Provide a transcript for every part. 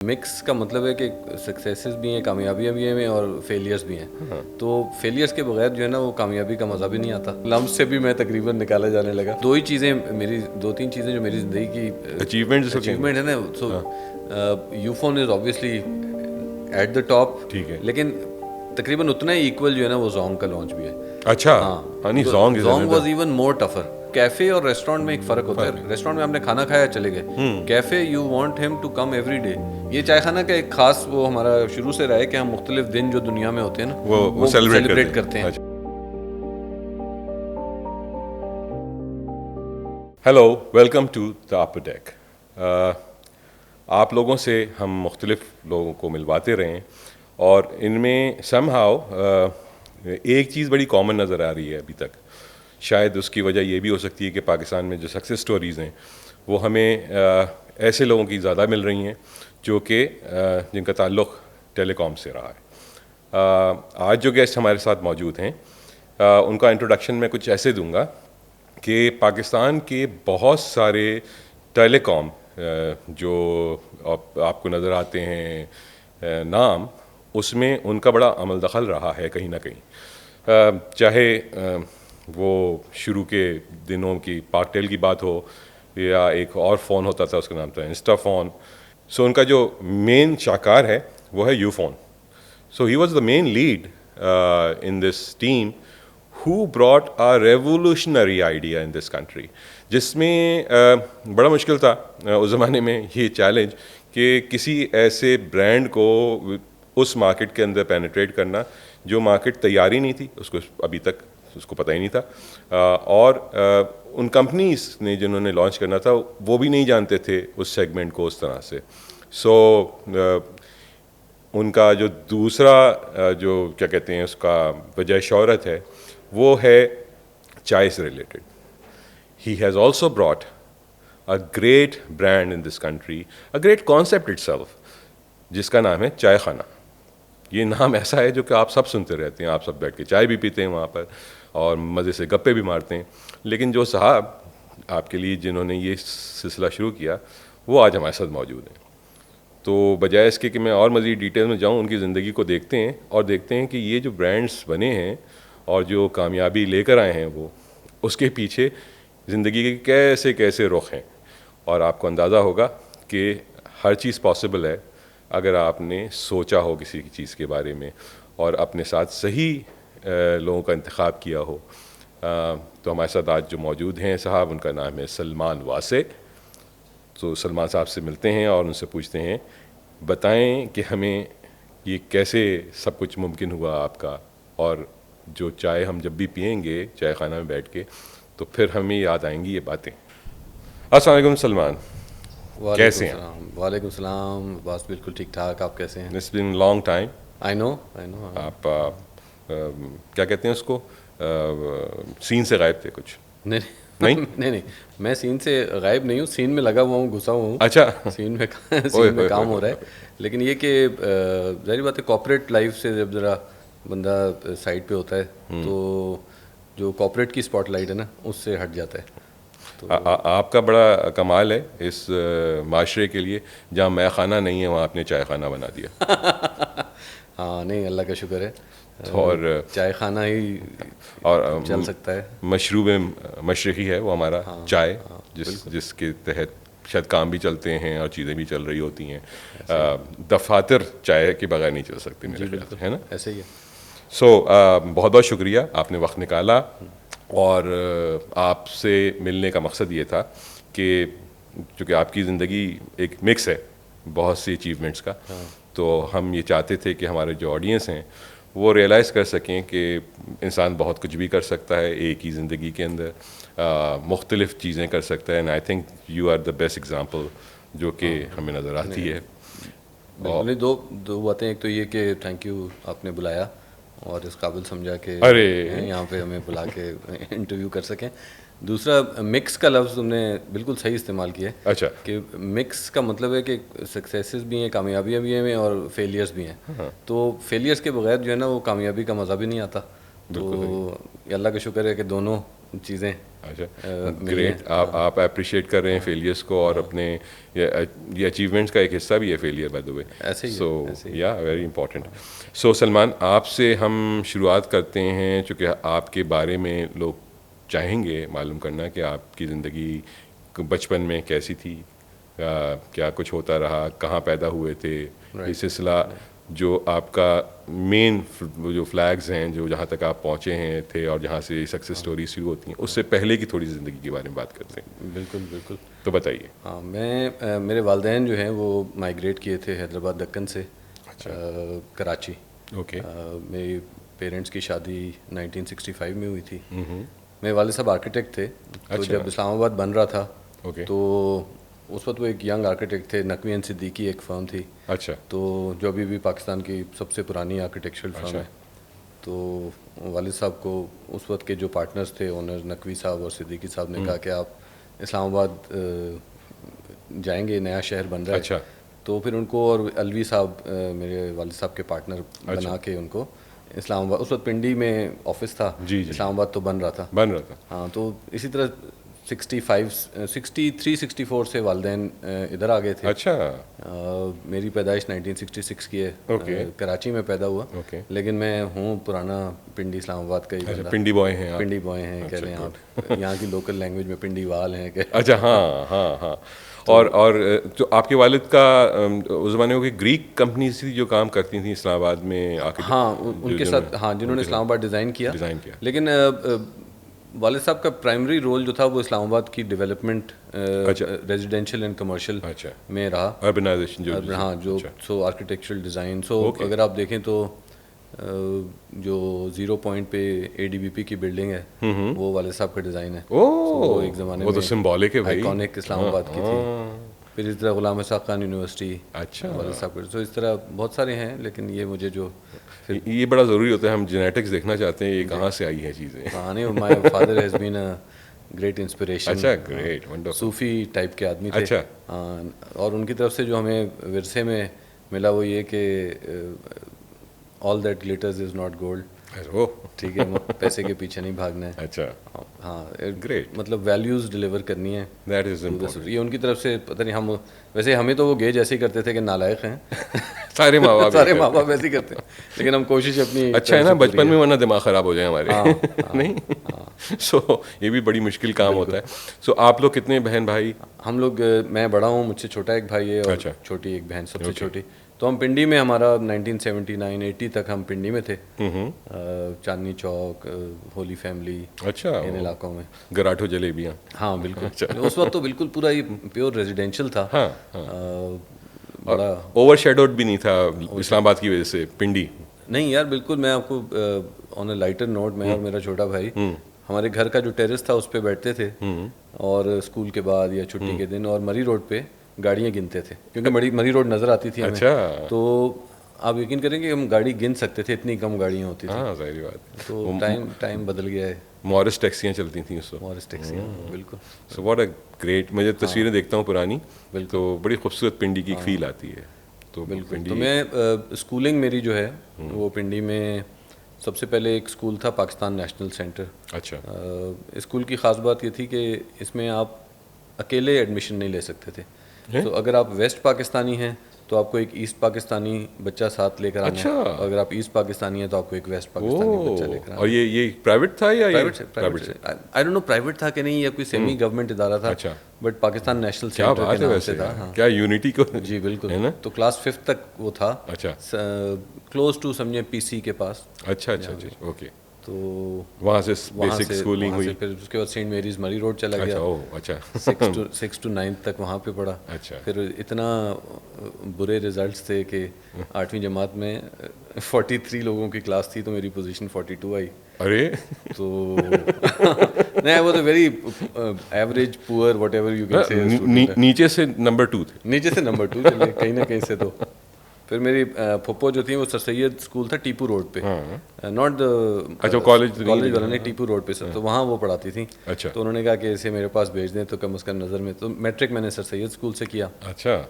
Mix का मतलब है कि सक्सेसेस भी हैं, कामयाबियाँ भी हैं और फेलियर्स भी हैं। तो फेलियर्स के बगैर जो है ना वो कामयाबी का मज़ा भी नहीं आता। लम्स से भी मैं तकरीबन निकाला जाने लगा। दो तीन चीज़ें जो मेरी ज़िंदगी की अचीवमेंट है ना, so Ufone is obviously at the top, ठीक है। लेकिन तकरीबन उतना ही इक्वल जो है ना वो जोंग का लॉन्च भी है। अच्छा। हाँ, नहीं, Jong was even more tougher. Cafe और रेस्टोरेंट में एक फ़र्क होता है। रेस्टोरेंट में हमने खाना खाया, चले गए। Cafe you want him to come every day. ये चाय खाना का एक खास वो हमारा शुरू से रहा है कि हम मुख्तलिफ दिन जो दुनिया में होते हैं ना वो सेलिब्रेट करते हैं। Hello, welcome to the upper deck. आप लोगों से हम मुख्तलिफ लोगों को मिलवाते रहे हैं और इनमें समहाउ एक चीज़ बड़ी कॉमन नज़र आ रही है अभी तक। शायद उसकी वजह ये भी हो सकती है कि पाकिस्तान में जो सक्सेस स्टोरीज़ हैं वो हमें ऐसे लोगों की ज़्यादा मिल रही हैं जो कि जिनका ताल्लुक़ टेलीकॉम से रहा है। आज जो गेस्ट हमारे साथ मौजूद हैं उनका इंट्रोडक्शन मैं कुछ ऐसे दूंगा कि पाकिस्तान के बहुत सारे टेलीकॉम जो आपको नज़र आते हैं नाम, उसमें उनका बड़ा अमल दखल रहा है कहीं ना कहीं। चाहे वो शुरू के दिनों की पार्कटेल की बात हो या एक और फ़ोन होता था उसका नाम था इंस्टाफोन। सो उनका जो मेन शाकार है वो है Ufone. So he was the main lead in this team who brought a revolutionary idea in this country, जिसमें बड़ा मुश्किल था उस ज़माने में ये चैलेंज कि किसी ऐसे ब्रांड को उस मार्केट के अंदर पेनिट्रेट करना जो मार्केट तैयार ही नहीं थी, उसको अभी तक उसको पता ही नहीं था। और उन कंपनीज ने जिन्होंने लॉन्च करना था वो भी नहीं जानते थे उस सेगमेंट को उस तरह से। सो उनका जो दूसरा जो क्या कहते हैं उसका वजह शोहरत है वो है चाय से related. He has also brought a great brand in this country, a great concept itself, जिसका नाम है चाय खाना। ये नाम ऐसा है जो कि आप सब सुनते रहते हैं, आप सब बैठ के चाय भी पीते हैं वहाँ पर और मज़े से गप्पे भी मारते हैं। लेकिन जो साहब आपके लिए जिन्होंने ये सिलसिला शुरू किया वो आज हमारे साथ मौजूद हैं। तो बजाय इसके कि मैं और मज़ीद डिटेल में जाऊँ, उनकी ज़िंदगी को देखते हैं और देखते हैं कि ये जो ब्रांड्स बने हैं और जो कामयाबी लेकर आए हैं वो उसके पीछे ज़िंदगी के कैसे कैसे रुख हैं। और आपको अंदाज़ा होगा कि हर चीज़ पॉसिबल है अगर आपने सोचा हो किसी चीज़ के बारे में और अपने साथ सही लोगों का इंतखाब किया हो। तो हमारे साथ आज जो मौजूद हैं साहब, उनका नाम है सलमान वासे। तो सलमान साहब से मिलते हैं और उनसे पूछते हैं, बताएं कि हमें ये कैसे सब कुछ मुमकिन हुआ आपका, और जो चाय हम जब भी पियेंगे चाय खाना में बैठ के तो फिर हमें याद आएंगी ये बातें। अस्सलाम वालेकुम सलमान, कैसे हैं आप? वालेकुम सलाम, बस बिल्कुल ठीक ठाक। आप कैसे हैं? It's been long time. I know. आप क्या कहते हैं उसको, सीन से गायब थे कुछ? नहीं नहीं नहीं, मैं सीन से गायब नहीं हूँ, सीन में लगा हुआ हूँ, घुसा हुआ हूँ। अच्छा। सीन में सीन में काम हो रहा है। लेकिन ये कि जाहिर बात है कॉर्पोरेट लाइफ से जब ज़रा बंदा साइड पे होता है तो जो कॉर्पोरेट की स्पॉटलाइट है ना उससे हट जाता है। तो आपका बड़ा कमाल है इस माशरे के लिए, जहाँ मैं खाना नहीं है वहाँ आपने चाय खाना बना दिया। हाँ, नहीं, अल्लाह का शुक्र है। और चाय खाना ही और चल सकता है। मशरूब मशरक़ी है वो हमारा चाय, जिसके तहत शायद काम भी चलते हैं और चीज़ें भी चल रही होती हैं। दफातर चाय के बगैर नहीं चल सकते मेरे ख्याल से, है ना? ऐसे ही है। सो बहुत बहुत शुक्रिया, आपने वक्त निकाला। और आपसे मिलने का मकसद ये था कि चूँकि आपकी ज़िंदगी एक मिक्स है बहुत सी अचीवमेंट्स का, तो हम ये चाहते थे कि हमारे जो ऑडियंस हैं वो रियलाइज़ कर सकें कि इंसान बहुत कुछ भी कर सकता है एक ही ज़िंदगी के अंदर, मुख्तलिफ़ चीज़ें कर सकता है। And I think you are the best example जो कि हमें नज़र आती है। बिल्कुल। दो बातें, एक तो ये कि थैंक यू आपने बुलाया और इस काबिल समझा कि अरे यहाँ पे हमें बुला के इंटरव्यू कर सकें। दूसरा, मिक्स का लफ्ज़ तुमने बिल्कुल सही इस्तेमाल किया है। अच्छा। कि मिक्स का मतलब है कि सक्सेसेस भी हैं, कामयाबियाँ भी हैं और फेलियर्स भी हैं। तो फेलियर्स के बगैर जो है ना वो कामयाबी का मज़ा भी नहीं आता। तो अल्लाह का शुक्र है कि दोनों चीज़ें अच्छा, मिली ग्रेट। हैं। आप अप्रिशिएट कर रहे हैं फेलियर्स को और अपने ये अचीवमेंट्स का एक हिस्सा भी है फेलियर, बाय द वे। ऐसे ही है, सो ऐसे ही या वेरी इंपॉर्टेंट। सो सलमान, आपसे हम शुरुआत करते हैं, चूँकि आपके बारे में लोग चाहेंगे मालूम करना कि आपकी ज़िंदगी बचपन में कैसी थी, क्या कुछ होता रहा, कहाँ पैदा हुए थे, ये सिलसिला जो आपका मेन जो फ्लैग्स हैं, जो जहाँ तक आप पहुँचे हैं थे और जहाँ से सक्सेस स्टोरी शुरू होती हैं, उससे पहले की थोड़ी ज़िंदगी के बारे में बात करते हैं। बिल्कुल बिल्कुल। तो बताइए। हाँ, मेरे वालिदैन जो हैं वो माइग्रेट किए थे हैदराबाद दक्कन से कराची। ओके। मेरे पेरेंट्स की शादी 1965 में हुई थी। मेरे वाले साहब आर्किटेक्ट थे, तो अच्छा। जब इस्लामाबाद बन रहा था ओके। तो उस वक्त वो एक यंग आर्किटेक्ट थे। नकवी एंड सिद्दीकी एक फ़र्म थी, अच्छा। तो जो अभी भी पाकिस्तान की सबसे पुरानी आर्किटेक्चरल फर्म है। तो वालिद साहब को उस वक्त के जो पार्टनर्स थे, ओनर नकवी साहब और सिद्दीकी साहब ने कहा कि आप इस्लामाबाद जाएंगे, नया शहर बन रहा है। अच्छा। तो फिर उनको और अलवी साहब मेरे वालिद साहब के पार्टनर बना के उनको इस्लामाबाद, उस वक्त पिंडी में ऑफिस था, जी जी, इस्लामाबाद तो बन रहा था। बन रहा था। हाँ, तो इसी तरह 63-64 से वालिदैन इधर आ गए थे। अच्छा। मेरी पैदाइश 1966 की है। ओके। कराची में पैदा हुआ, ओके। लेकिन मैं हूँ पुराना पिंडी इस्लामाबाद का ही अच्छा, बंदा। पिंडी बॉय हैं आप। पिंडी बॉय हैं, कह रहे हैं आप। यहाँ की लोकल लैंग्वेज में पिंडी वाल हैं कह। अच्छा, हाँ हाँ हाँ। और तो आपके वालिद का उस ज़माने में कोई ग्रीक कंपनी थी जो काम करती थी इस्लामाबाद में आके? हाँ, उनके साथ, हाँ, जिन्होंने इस्लामाबाद डिज़ाइन किया। लेकिन वालिद साहब का प्राइमरी रोल जो था वो इस्लामाबाद की डेवलपमेंट, रेजिडेंशियल एंड कमर्शियल अच्छा, में रहा। अर्बनाइजेशन जो। हाँ, जो सो आर्किटेक्चरल डिज़ाइन। सो अगर आप देखें तो जो 0 पॉइंट पे ADBP की बिल्डिंग है वो वालिद साहब का डिज़ाइन है। ओह, एक ज़माने वो तो सिंबॉलिक है भाई, आइकॉनिक इस्लामाबाद की थी। फिर इस तरह गुलाम इसाक़ खान यूनिवर्सिटी, अच्छा, वालिद साहब का। तो इस तरह बहुत सारे हैं, लेकिन ये मुझे जो ये बड़ा ज़रूरी होता है, हम जेनेटिक्स देखना चाहते हैं, ये कहाँ से आई है चीज़ें। हाँ, नहीं, my father has been a great inspiration. अच्छा, ग्रेट, वंडरफुल। सूफ़ी टाइप के आदमी थे। अच्छा। हाँ, और उनकी तरफ से जो हमें विरसे में मिला वो ये कि all that glitters is not gold. Oh, ठीक है, पैसे के पीछे नहीं भागना है। अच्छा, हाँ, ग्रेट, मतलब वैल्यूज़ डिलीवर करनी है। That is important. ये उनकी तरफ से पता नहीं, हम वैसे हमें तो वो गेज ऐसे ही करते थे कि नालायक हैं। सारे माँ बाप सारे माँ बाप ऐसे ही करते हैं, लेकिन हम कोशिश अपनी अच्छा है ना, बचपन में, वरना दिमाग ख़राब हो जाए हमारे। नहीं, सो ये भी बड़ी मुश्किल काम होता है। सो आप लोग कितने बहन भाई? हम लोग, मैं बड़ा हूँ, मुझसे छोटा एक भाई है और छोटी एक बहन, सबसे छोटी। तो हम पिंडी में, हमारा 1979-80 तक हम पिंडी में थे, चांदनी चौक, होली फैमिली, अच्छा, इन इलाकों में। गराठो जलेबियाँ। हाँ बिल्कुल, उस वक्त तो बिल्कुल पूरा ही प्योर रेजिडेंशियल था। हाँ, बड़ा ओवरशैडोड भी नहीं था इस्लामाबाद की वजह से पिंडी? नहीं यार, बिल्कुल। मैं आपको ऑन अ लाइटर नोट, मैं और मेरा छोटा भाई हमारे घर का जो टेरेस था उस पे बैठते थे और स्कूल के बाद या छुट्टी के दिन, और मरी रोड पे गाड़ियाँ गिनते थे, क्योंकि मरी रोड नज़र आती थी हमें। अच्छा। तो आप यकीन करेंगे हम गाड़ी गिन सकते थे, इतनी कम गाड़ियाँ होती थी। हाँ, जाहिर बात। तो टाइम बदल गया है। मॉरिस टैक्सियाँ चलती थी उस वक्त। मॉरिस टैक्सियाँ, बिल्कुल। सो व्हाट अ ग्रेट, मैं जब तस्वीरें देखता हूँ पुरानी, तो बड़ी खूबसूरत पिंडी की फील आती है। तो बिल्कुल। तो मैं स्कूलिंग मेरी जो है वो पिंडी में, सबसे पहले एक स्कूल था पाकिस्तान नेशनल सेंटर। अच्छा। स्कूल की ख़ास बात ये थी कि इसमें आप अकेले एडमिशन नहीं ले सकते थे। तो अगर आप वेस्ट पाकिस्तानी हैं तो आपको एक ईस्ट पाकिस्तानी बच्चा साथ लेकर आना है, और अगर आप ईस्ट पाकिस्तानी हैं तो आपको एक वेस्ट पाकिस्तानी बच्चा लेकर आना। और ये प्राइवेट था या प्राइवेट से? आई डोंट नो प्राइवेट था कि नहीं, या कोई सेमी गवर्नमेंट इदारा था। अच्छा। बट पाकिस्तान नेशनल क्या सेंटर बात के है नाम वैसे से था। हाँ। क्या यूनिटी को, जी बिल्कुल, है ना? तो क्लास 5th तक वो था। अच्छा। क्लोज टू समझे PC के पास। अच्छा अच्छा अच्छा, ओके। तो वहाँ से बेसिक स्कूलिंग हुई। फिर उसके बाद सेंट मेरीज मरी रोड चला गया। अच्छा, ओह अच्छा। 6 to 9 तक वहाँ पे पढ़ा। अच्छा। फिर इतना बुरे रिजल्ट्स थे कि 8वीं जमात में 43 लोगों की क्लास थी, तो मेरी पोजीशन 42 आई। अरे तो नहीं, वो तो very average poor whatever you can say. नीचे से नंबर 2 थे? नीचे से नंबर 2 चले, कहीं ना कहीं से। तो फिर मेरी फुप्पो जो थी वो सर सैयद स्कूल था टीपू रोड पे, नॉट द, अच्छा, कॉलेज वाला नहीं, टीपू रोड पे सर। तो वहाँ वो पढ़ाती थी। अच्छा। तो उन्होंने कहा कि इसे मेरे पास भेज दें तो कम से कम नज़र में। तो मैट्रिक मैंने सर सैयद स्कूल से किया। अच्छा।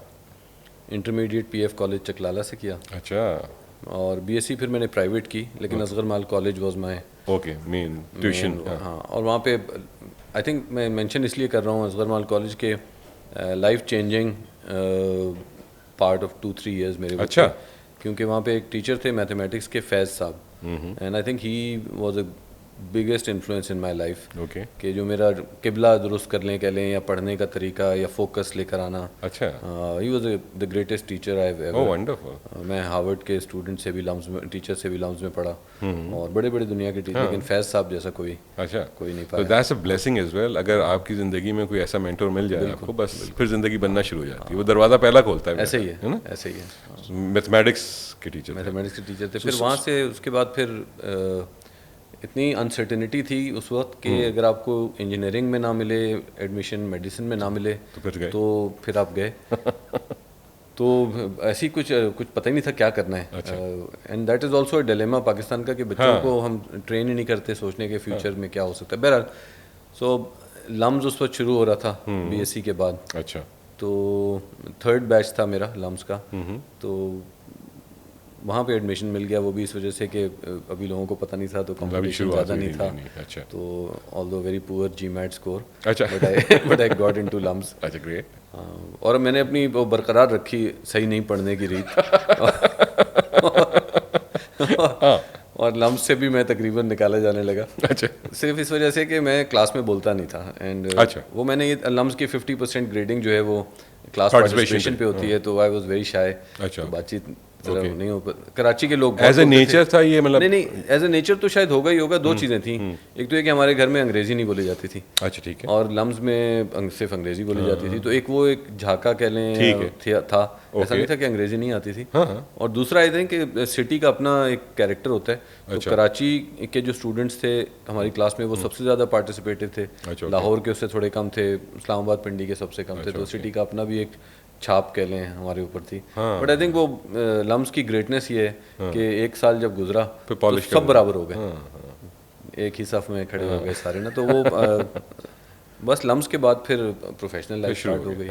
इंटरमीडिएट PF कॉलेज चकलाला से किया। अच्छा। और बीएससी फिर मैंने प्राइवेट की, लेकिन Asghar Mall college was my okay, main tuition. हाँ, और वहाँ पे आई थिंक मैं मेंशन इसलिए कर रहा हूँ असगर माल कॉलेज के life changing part of 2-3 years मेरे लिए अच्छा। थे, क्योंकि वहाँ पे एक टीचर थे मैथमेटिक्स के, फैज़ साहब, and I think he was a biggest influence in my life. Okay, कि जो मेरा किबला दुरुस्त कर लें कह लें, या पढ़ने का तरीका, या फोकस लेकर आना, अच्छा, he was the greatest teacher I have oh ever. Wonderful. मैं हार्वर्ड के स्टूडेंट से भी लम्स में, टीचर से भी लम्स में पढ़ा, और बड़े बड़े दुनिया के टीचर, लेकिन फैज़ साहब जैसा कोई अच्छा, नहीं तो पाया। That's a blessing as well. अगर आपकी ज़िंदगी में कोई ऐसा मेंटर मिल जाए आपको, बस फिर ज़िंदगी बनना शुरू हो जाती है। वो दरवाज़ा पहला खोलता है। ऐसे ही है ना? ऐसे ही है। मैथमेटिक्स के टीचर थे। मैथमेटिक्स के टीचर थे। फिर वहाँ से उसके बाद फिर इतनी अनसर्टेनिटी थी उस वक्त कि अगर आपको इंजीनियरिंग में ना मिले एडमिशन, मेडिसिन में ना मिले, तो फिर गए। तो फिर आप गए। तो ऐसी कुछ पता ही नहीं था क्या करना है। And that is also a dilemma Pakistan का, कि बच्चों को हम ट्रेन ही नहीं करते सोचने के फ्यूचर में क्या हो सकता है। बहरहाल, सो लम्स उस वक्त शुरू हो रहा था बीएससी के बाद। अच्छा, तो 3rd बैच था मेरा लम्स का। तो वहाँ पे एडमिशन मिल गया, वो भी इस वजह से कि अभी लोगों को पता नहीं था, तो कंपटीशन ज़्यादा नहीं था। अच्छा, तो although very poor GMAT score, अच्छा, but I got into LUMS. अच्छा, ग्रेट। और मैंने अपनी वो बरकरार रखी, सही नहीं पढ़ने की रीत। और लम्स से भी मैं तकरीबन निकाला जाने लगा। अच्छा, सिर्फ इस वजह से कि मैं क्लास में बोलता नहीं था, एंड अच्छा, वो मैंने ये लम्स की 50% ग्रेडिंग जो है वो क्लास पार्टिसिपेशन पे होती है, तो आई वाज वेरी शाय। अच्छा, बातचीत जरा नहीं हो कराची के लोग एज ए नेचर था ये, मतलब नहीं एज ए नेचर तो शायद होगा ही होगा। दो चीज़ें थी, एक तो ये कि हमारे घर में अंग्रेज़ी नहीं बोली जाती थी, अच्छा, ठीक है, और लम्स में सिर्फ अंग्रेज़ी बोली जाती थी, तो एक वो एक झाका कह लें था, ऐसा नहीं था कि अंग्रेज़ी नहीं आती थी। और दूसरा आई थिंक कि सिटी का अपना एक कैरेक्टर होता है, तो कराची के जो स्टूडेंट्स थे हमारी क्लास में वो सबसे ज़्यादा पार्टिसिपेटेड थे, लाहौर के उससे थोड़े कम थे, इस्लामाबाद पिंडी के सबसे कम थे, तो सिटी का अपना भी एक छाप कह लें हमारे ऊपर थी। बट आई थिंक वो लम्स की ग्रेटनेस ये है कि एक साल जब गुजरा तो सब बराबर हो गए, एक ही सफ में खड़े हो गए सारे ना। तो वो बस लम्स के बाद फिर प्रोफेशनल लाइफ स्टार्ट हो गई।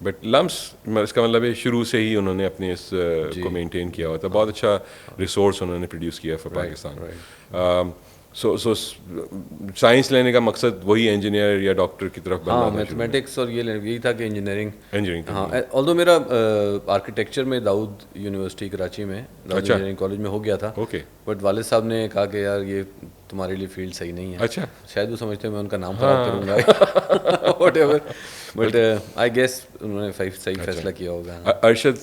बट लम्स, इसका मतलब है शुरू से ही उन्होंने अपने इस को मेंटेन किया हुआ था। बहुत अच्छा रिसोर्स उन्होंने प्रोड्यूस किया फॉर पाकिस्तान। सो साइंस लेने का मकसद वही इंजीनियर या डॉक्टर की तरफ बनना था? मैथमेटिक्स और यही था कि इंजीनियरिंग। हाँ, ऑल्दो मेरा आर्किटेक्चर में दाऊद यूनिवर्सिटी कराची में, दाऊद इंजीनियरिंग कॉलेज में हो गया था। ओके, बट वालिद साहब ने कहा कि यार ये तुम्हारे लिए फील्ड सही नहीं है। अच्छा, शायद वो समझते हैं मैं उनका नाम खराब करूँगा, व्हाटएवर, बट आई गेस उन्होंने सही फैसला किया होगा। अरशद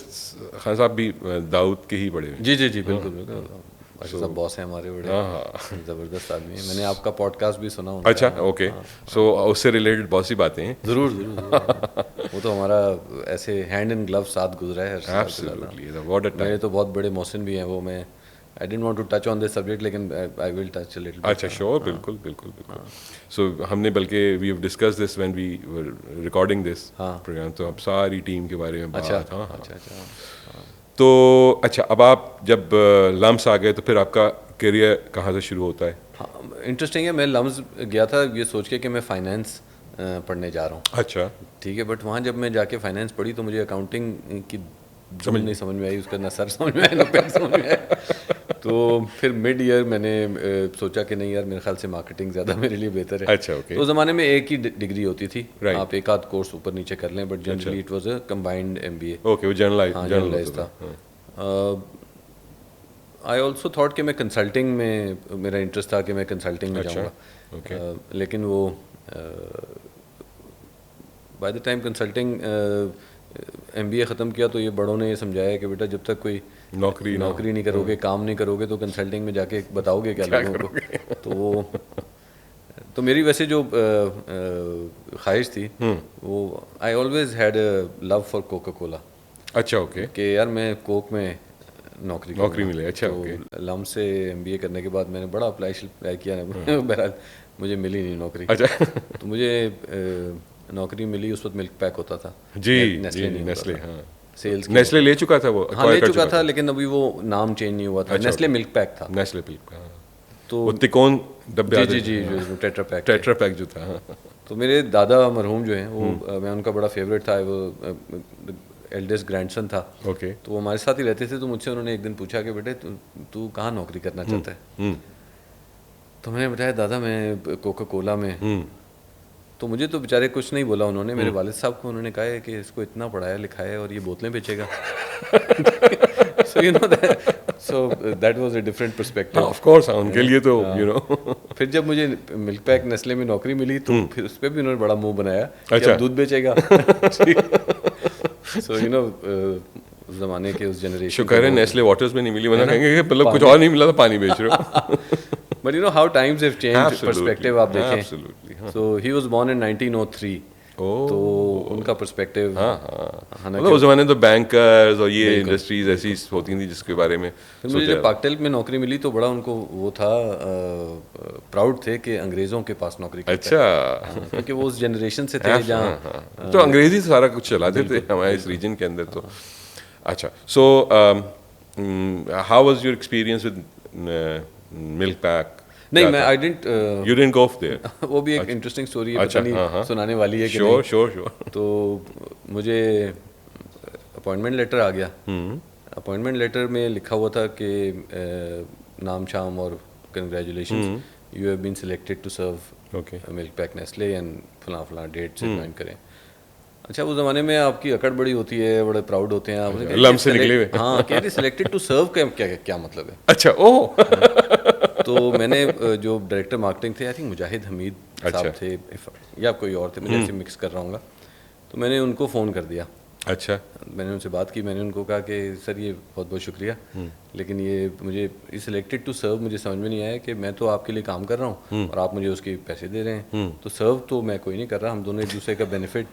खान साहब भी दाऊद के ही बड़े? जी जी जी, बिल्कुल बिल्कुल, सब बॉस हैं हमारे बड़े, ज़बरदस्त आदमी है। मैंने आपका पॉडकास्ट भी सुना उनका। अच्छा, ओके, सो उससे रिलेटेड बहुत सी बातें हैं। ज़रूर ज़रूर। वो तो हमारा ऐसे हैंड इन ग्लव साथ गुजरा है। Absolutely, what a time. मेरे तो बहुत बड़े मोहसिन भी हैं, वो मैं I didn't want to touch on this subject, लेकिन I will touch a little. अच्छा, श्योर, बिल्कुल बिल्कुल बिल्कुल। सो हमने बल्कि we have discuss this when we were recording this programme, तो अब सारी टीम के बारे में बात। अच्छा। तो अच्छा, अब आप जब लम्स आ गए तो फिर आपका करियर कहाँ से शुरू होता है? हाँ, इंटरेस्टिंग है। मैं लम्स गया था ये सोच के कि मैं फाइनेंस पढ़ने जा रहा हूँ। अच्छा, ठीक है, बट वहाँ जब मैं जाके फाइनेंस पढ़ी तो मुझे अकाउंटिंग की नहीं समझ में आई, उसका ना सर समझ में आया ना पैर समझ में आया। तो फिर मिड ईयर मैंने सोचा कि नहीं यार, मेरे ख्याल से मार्केटिंग ज़्यादा मेरे लिए बेहतर है। अच्छा, ओके। तो उस ज़माने में एक ही डिग्री होती थी, आप एक आध कोर्स ऊपर नीचे कर लें, but generally it was a combined MBA। Okay, वो जर्नलाइज था। आई ऑल्सो थॉट कि मैं कंसल्टिंग में, मेरा इंटरेस्ट था कि मैं कंसल्टिंग में जाऊँगा, लेकिन वो by the time consulting MBA ख़त्म किया तो ये बड़ों ने ये समझाया कि बेटा जब तक कोई नौकरी नहीं करोगे, काम नहीं करोगे, तो कंसल्टिंग में जाके बताओगे क्या लोगों को। तो मेरी वैसे जो ख्वाहिश थी वो, I always had a love for Coca Cola. अच्छा, ओके, कि यार मैं कोक में नौकरी मिले। अच्छा, ओके। तो लम से MBA करने के बाद मैंने बड़ा अप्लाई किया ना, बहरहाल मुझे मिली नहीं नौकरी। अच्छा। तो मुझे नौकरी मिली, उस वक्त मिल्क पैक होता था। जी, नेस्ले, हाँ, सेल्स। नेस्ले ले चुका था वो? हाँ, ले चुका था, लेकिन अभी वो नाम चेंज नहीं हुआ था। नेस्ले मिल्क पैक था। नेस्ले मिल्क, तो वो तिकोन डब्बे, जी, टेट्रा पैक जो था। तो मेरे दादा मरहूम जो हैं वो, मैं उनका बड़ा फेवरेट था। वो एल्डेस्ट ग्रैंडसन था, ओके। तो वो हमारे साथ ही रहते थे। तो मुझसे उन्होंने एक दिन पूछा कि बेटे तू कहाँ नौकरी करना चाहता है? तो मैंने बताया दादा मैं कोका कोला में। तो मुझे तो बेचारे कुछ नहीं बोला उन्होंने। मेरे वालिद साहब को उन्होंने कहा है कि इसको इतना पढ़ाया लिखाया और ये बोतलें बेचेगा। So that was a different perspective. Of course उनके लिए तो फिर जब मुझे मिल्क पैक नेस्ले में नौकरी मिली तो फिर उस पर भी उन्होंने बड़ा मुंह बनाया कि अच्छा। अब दूध बेचेगा। सो उस जमाने के उस जनरेशन शुक्र है नेस्ले वाटर्स में नहीं मिली, वरना कहेंगे कि मतलब कुछ और नहीं मिला तो पानी बेच रहे हो। But how times have changed, perspective आप देखें। Absolutely. So he was born in 1903, तो उनका पर्सपेक्टिव मतलब उस जमाने तो बैंकर्स और ये इंडस्ट्रीज ऐसी होती थी जिसके बारे में मुझे जब पाकटेल में नौकरी मिली तो बड़ा उनको वो था, प्राउड थे कि अंग्रेज़ों के पास नौकरी करते हैं। अच्छा। क्योंकि वो उस जनरेशन से थे जहाँ तो अंग्रेजी से सारा कुछ चलाते थे हमारे इस रीजन के अंदर तो। अच्छा, so how was your experience with Milk Pak? नहीं, मैं I didn't you didn't go there. वो भी एक इंटरेस्टिंग स्टोरी है, अच्छा, पता नहीं सुनाने वाली है कि श्योर श्योर। तो मुझे अपॉइंटमेंट लेटर आ गया। अपॉइंटमेंट लेटर में लिखा हुआ था कि नाम शाम और congratulations, you have been selected to serve Milk Pak Nestle and फलां फलां डेट से ज्वाइन करें। अच्छा, उस ज़माने में आपकी अकड़ बड़ी होती है, बड़े प्राउड होते हैं आप, लम से निकले हुए। हाँ, कह रही सिलेक्टेड टू सर्व का क्या मतलब है? अच्छा, ओह। तो मैंने जो डायरेक्टर मार्केटिंग थे, आई थिंक मुजाहिद हमीद साहब थे या कोई और थे, मुझे ऐसे मिक्स कर रहा हूँ, तो मैंने उनको फ़ोन कर दिया। अच्छा। मैंने उनसे बात की, मैंने उनको कहा कि सर ये बहुत बहुत शुक्रिया, लेकिन ये मुझे सिलेक्टेड टू सर्व मुझे समझ में नहीं आया कि मैं तो आपके लिए काम कर रहा हूँ और आप मुझे उसके पैसे दे रहे हैं, तो सर्व तो मैं कोई नहीं कर रहा, हम दोनों एक दूसरे का बेनिफिट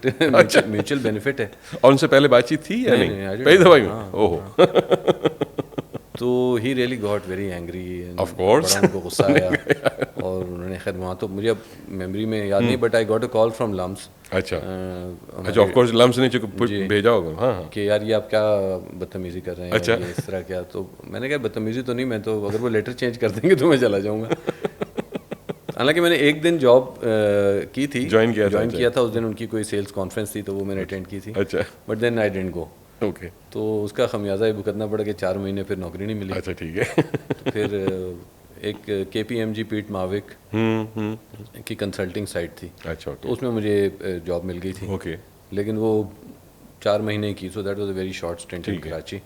म्यूचुअल बेनिफिट है। और उनसे पहले बातचीत थी या नहीं? पहली दफा में? ओह। तो he really got very angry, of course उनको गुस्सा आया और उन्होंने खैर वहाँ तो मुझे अब मेमोरी में याद नहीं, but I got a call from LUMS. अच्छा अच्छा, ऑफ कोर्स लम्स ने भेजा होगा। हाँ कि यार ये आप क्या बदतमीजी कर रहे हैं। अच्छा। ये इस तरह क्या? तो मैंने कहा बदतमीजी तो नहीं, मैं तो अगर वो लेटर चेंज कर देंगे तो मैं चला जाऊँगा। हालांकि मैंने एक दिन जॉब की थी, ज्वाइन किया था उस दिन, उनकी कोई सेल्स कॉन्फ्रेंस थी तो वो मैंने अटेंड की थी। अच्छा। But then I didn't go. Okay. तो उसका खमियाजा ही भुगतना पड़ा कि 4 महीने फिर नौकरी नहीं मिली। अच्छा, ठीक है। तो फिर एक KPMG पीट माविक की कंसल्टिंग साइट थी। अच्छा, तो उसमें मुझे जॉब मिल गई थी। ओके। लेकिन वो 4 महीने की, so that was a very short stint in Karachi.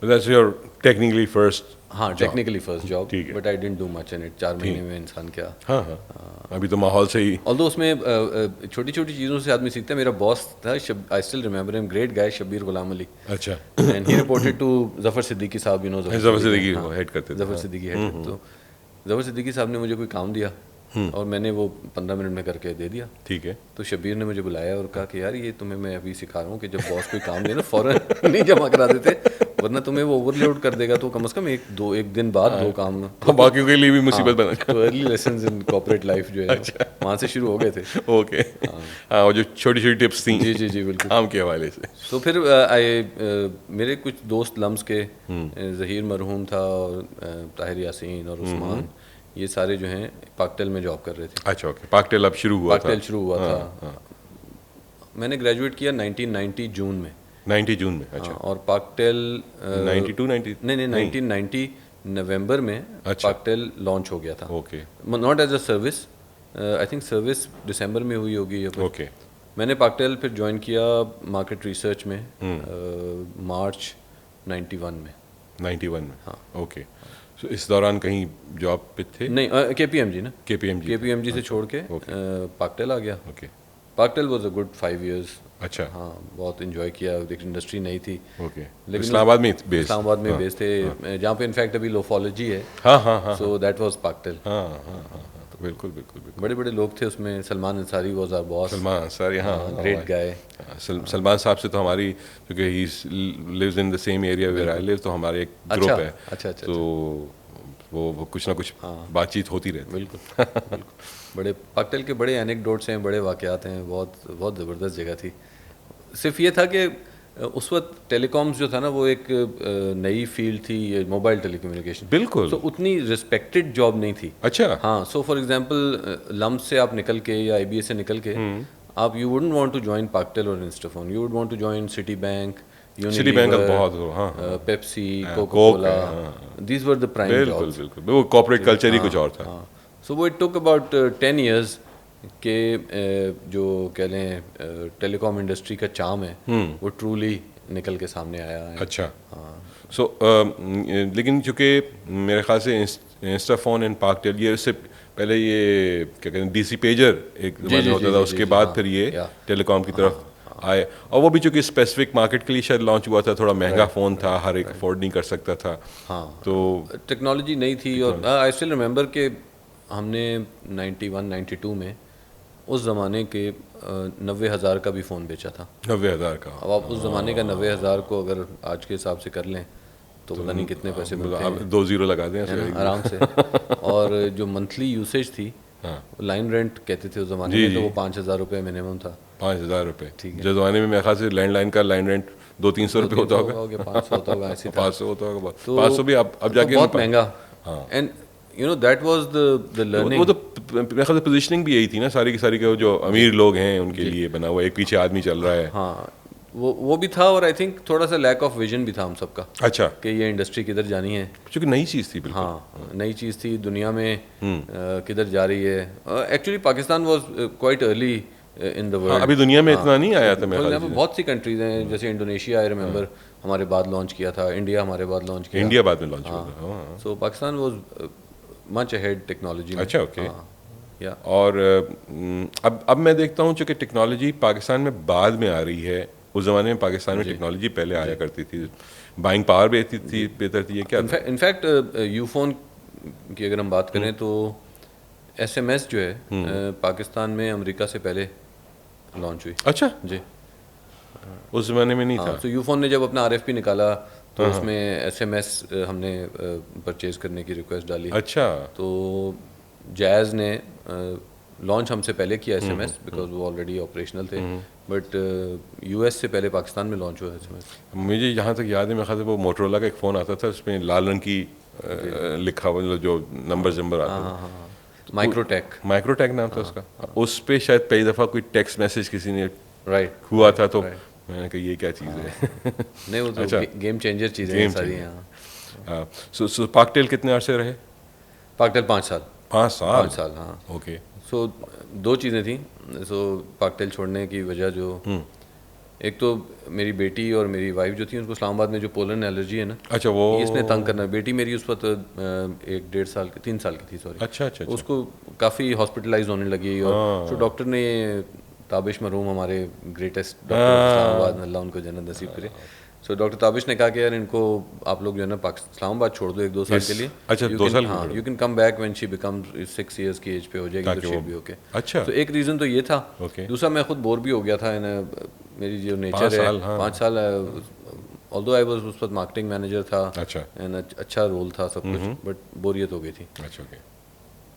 That's your technically first. हाँ, टेक्निकली फर्स्ट जॉब, ठीक है। But I didn't do much in it. 4 महीने में इंसान क्या। हाँ हाँ, अभी तो माहौल से ही। ऑल्दो उसमें छोटी छोटी चीज़ों से आदमी सीखता है। मेरा बॉस था, I still remember him, great guy, Shabbir Ghulam Ali. अच्छा। And he reported to Zafar Siddiqui sahab, Zafar Siddiqui head करते थे। जफर सिद्दीकी हेड। तो जफर सिद्दीकी साहब ने मुझे कोई काम दिया और मैंने वो 15 मिनट में करके दे दिया। ठीक है। तो शब्बीर ने मुझे बुलाया और कहा कि यार ये तुम्हें मैं अभी सिखा रहा हूँ कि जब बॉस कोई काम दे ना फौरन नहीं जमा करा देते, वरना तुम्हें वो ओवरलोड कर देगा, तो कम से कम एक दिन बाद 2 काम। तो बाकियों के लिए भी मुसीबत बना। तो early lessons in corporate life जो है वहाँ से शुरू हो गए थे। ओके। हाँ, वो जो छोटी छोटी टिप्स थी। जी जी जी, बिल्कुल, काम के हवाले से। तो फिर मेरे कुछ दोस्त लम्स के, ज़हीर मरहूम था और ताहिर यासीन और उस्मान, ये सारे जो हैं पाकटेल में जॉब कर रहे थे। अच्छा, ओके। पाकटेल अब शुरू हुआ था? पाकटेल शुरू हुआ था। मैंने ग्रेजुएट किया 1990 जून में। 90 जून में? अच्छा। और पाकटेल 92 90 नहीं 1990 नवंबर में पाकटेल लॉन्च हो गया था। Okay. Not as a service, I think service दिसंबर में हुई होगी। ओके। मैंने पाकटेल फिर ज्वाइन किया मार्केट रिसर्च में मार्च 91 में। 91 में? हाँ। ओके। सो इस दौरान कहीं जॉब पे थे? नहीं, KPMG ना, KPMG से छोड़ के पाकटेल आ गया। Okay. Paktel was a good 5 years. अच्छा। हाँ, बहुत इन्जॉय किया। एक इंडस्ट्री नहीं थी। ओके। लेकिन इस्लामाबाद में बेस्ड? इस्लामाबाद में बेस्ड थे, जहाँ पे इनफैक्ट अभी लोफोलॉजी है। हाँ हाँ हाँ। So that was Paktel. हाँ हाँ हाँ, तो बिल्कुल बिल्कुल बिल्कुल। बड़े बड़े लोग थे उसमें। Salman Ansari was our boss. Salman Ansari, हाँ, ग्रेट गाय। सलमान साहब से तो हमारी, क्योंकि he lives in the same area where I live, तो हमारे एक ग्रुप है। अच्छा अच्छा। तो वो कुछ ना कुछ बातचीत होती रहती है। बिल्कुल। बड़े पाकटेल के बड़े एनेक्डोट्स हैं, बड़े वाक़यात हैं। बहुत बहुत ज़बरदस्त जगह थी। सिर्फ ये था कि उस वक्त टेलीकॉम्स जो था ना, वो एक नई फील्ड थी, मोबाइल टेलीकम्युनिकेशन। बिल्कुल। तो उतनी रिस्पेक्टेड जॉब नहीं थी। अच्छा। हाँ, सो फॉर एग्जांपल लम्स से आप निकल के या IBA से निकल के आप you wouldn't want to join Paktel और Instaphone, you would want to join Citibank Citibank का बहुत हाँ पेप्सी, हाँ, कोका Coke कोला, है, हाँ। दीज वर द प्राइम बिल्कुल जॉब्स। बिल्कुल वो कॉर्पोरेट कल्चर ही कुछ और था। हाँ, सो वो इट टुक अबाउट 10 years के जो कह लें टेलीकॉम इंडस्ट्री का चार्म है वो ट्रूली निकल के सामने आया है। अच्छा सो लेकिन चूँकि मेरे ख्याल से इंस्टाफोन एंड पार्कटेल ये उससे पहले ये क्या कहते हैं डीसी पेजर एक जी, ज़माने जी, होता जी, था, जी, उसके जी, बाद हाँ, फिर ये या। टेलीकॉम की तरफ आए, और वो भी चूँकि स्पेसिफिक मार्केट के लिए शायद लॉन्च हुआ था, थोड़ा महंगा फ़ोन था, हर एक अफोर्ड नहीं कर सकता था। हाँ, तो टेक्नोलॉजी नहीं थी। और आई स्टिल रिमेंबर कि हमने 91 92 में उस ज़माने के 90,000 का भी फ़ोन बेचा था। 90,000 का अब आप उस ज़माने का 90,000 को अगर आज के हिसाब से कर लें तो पता नहीं कितने पैसे बनते आप हैं, 2 ज़ीरो लगा दें है ना, ऐसे। आराम से। और जो मंथली यूसेज थी, हाँ लाइन रेंट कहते थे उस ज़माने जी, में, तो जी। वो 5,000 रुपये मिनिमम था। 5,000 रुपये ठीक है। जो ज़माने में मेरे ख्याल से लैंडलाइन का लाइन रेंट 200-300 रुपये होता होगा, 500 होता होगा, ऐसे था। 500 होता होगा, तो 500 भी अब तो जाके बहुत महंगा। हाँ। And you know that was the वो लर्निंग। तो मेरे ख्याल से पोजीशनिंग भी यही थी ना सारी की सारी के, जो अमीर लोग हैं उनके लिए बना हुआ, एक पीछे आदमी चल रहा है। हाँ, वो भी था। और आई थिंक थोड़ा सा लैक ऑफ विजन भी था हम सबका अच्छा, कि ये इंडस्ट्री किधर जानी है। क्योंकि नई चीज़ थी बिल्कुल। हाँ, नई चीज़ थी, दुनिया में किधर जा रही है। Actually Pakistan was quite early in the हाँ, वर्ल्ड। अभी दुनिया में इतना नहीं आया था मेरे फॉर ख्याल एग्जाम्पल से। बहुत सी कंट्रीज हैं, जैसे इंडोनेशिया आई रिमेंबर हमारे बाद लॉन्च किया था, इंडिया हमारे बाद लॉन्च किया। इंडिया बाद में लॉन्च हुआ था। हाँ। So Pakistan was much ahead technology में। अच्छा, ओके। या और अब मैं देखता हूँ चूँकि टेक्नोलॉजी पाकिस्तान में बाद में आ रही है, उस ज़माने में पाकिस्तान में टेक्नोलॉजी पहले आया करती थी, बाइंग पावर बेहतर थी, ये क्या था? इनफैक्ट यूफोन की अगर हम बात करें तो एसएमएस जो है पाकिस्तान में अमेरिका से पहले लॉन्च हुई। अच्छा, जी उस ज़माने में नहीं था। हाँ, तो यूफोन ने जब अपना आरएफपी निकाला तो उसमें एसएमएस हमने परचेज करने की रिक्वेस्ट डाली। अच्छा, तो जैज़ ने लॉन्च हमसे पहले किया एसएमएस, बिकॉज वो ऑलरेडी ऑपरेशनल थे। बट यूएस से पहले पाकिस्तान में लॉन्च हुआ एसएमएस। मुझे यहाँ तक याद है, मेरे ख्याल से वो मोटरोला का एक फ़ोन आता था, उसमें लाल रंग की लिखा हुआ मतलब जो नंबर आते थे, माइक्रोटेक, माइक्रोटेक नाम था उसका। उस पे शायद पहली दफ़ा कोई टेक्स्ट मैसेज किसी ने राइट हुआ था, तो मैंने कहा ये क्या चीज़ है। नहीं, वो तो अच्छा। गेम चेंजर चीज़ें हैं सारी यहाँ। सो पाकटेल कितने अरसे रहे? पाकटेल 5 साल। 5 साल। 5 साल, हाँ। ओके। सो दो चीज़ें थी। सो पाकटेल छोड़ने की वजह जो एक तो मेरी बेटी और मेरी वाइफ जो थी उनको इस्लामाबाद में जो पोलन एलर्जी है ना, अच्छा, वो इसने तंग करना। बेटी मेरी उस वक्त 3 साल की थी, सॉरी। अच्छा, उसको काफ़ी हॉस्पिटलाइज होने लगी, और तो डॉक्टर ने, ताबिश मरहूम हमारे ग्रेटेस्ट डॉक्टर इस्लामाबाद में, अल्लाह उनको जन्नत नसीब करे। सो डॉक्टर ताबिश ने कहा कि यार इनको आप लोग जो है ना इस्लामाबाद छोड़ दो 1-2 साल के लिए। अच्छा, 2 साल के हाँ, लिए। You can come back when she becomes 6 years की एज पे हो जाएगी तो शी भी ओके। अच्छा, तो एक रीज़न तो ये था। ओके। दूसरा मैं खुद बोर भी हो गया था, मेरी जो 5 नेचर है साल, हाँ। 5 साल, ऑल्दो आई वाज उस वक्त मार्केटिंग मैनेजर था, अच्छा, एंड अच्छा रोल था सब कुछ, बट बोरियत हो गई थी। अच्छा, ओके।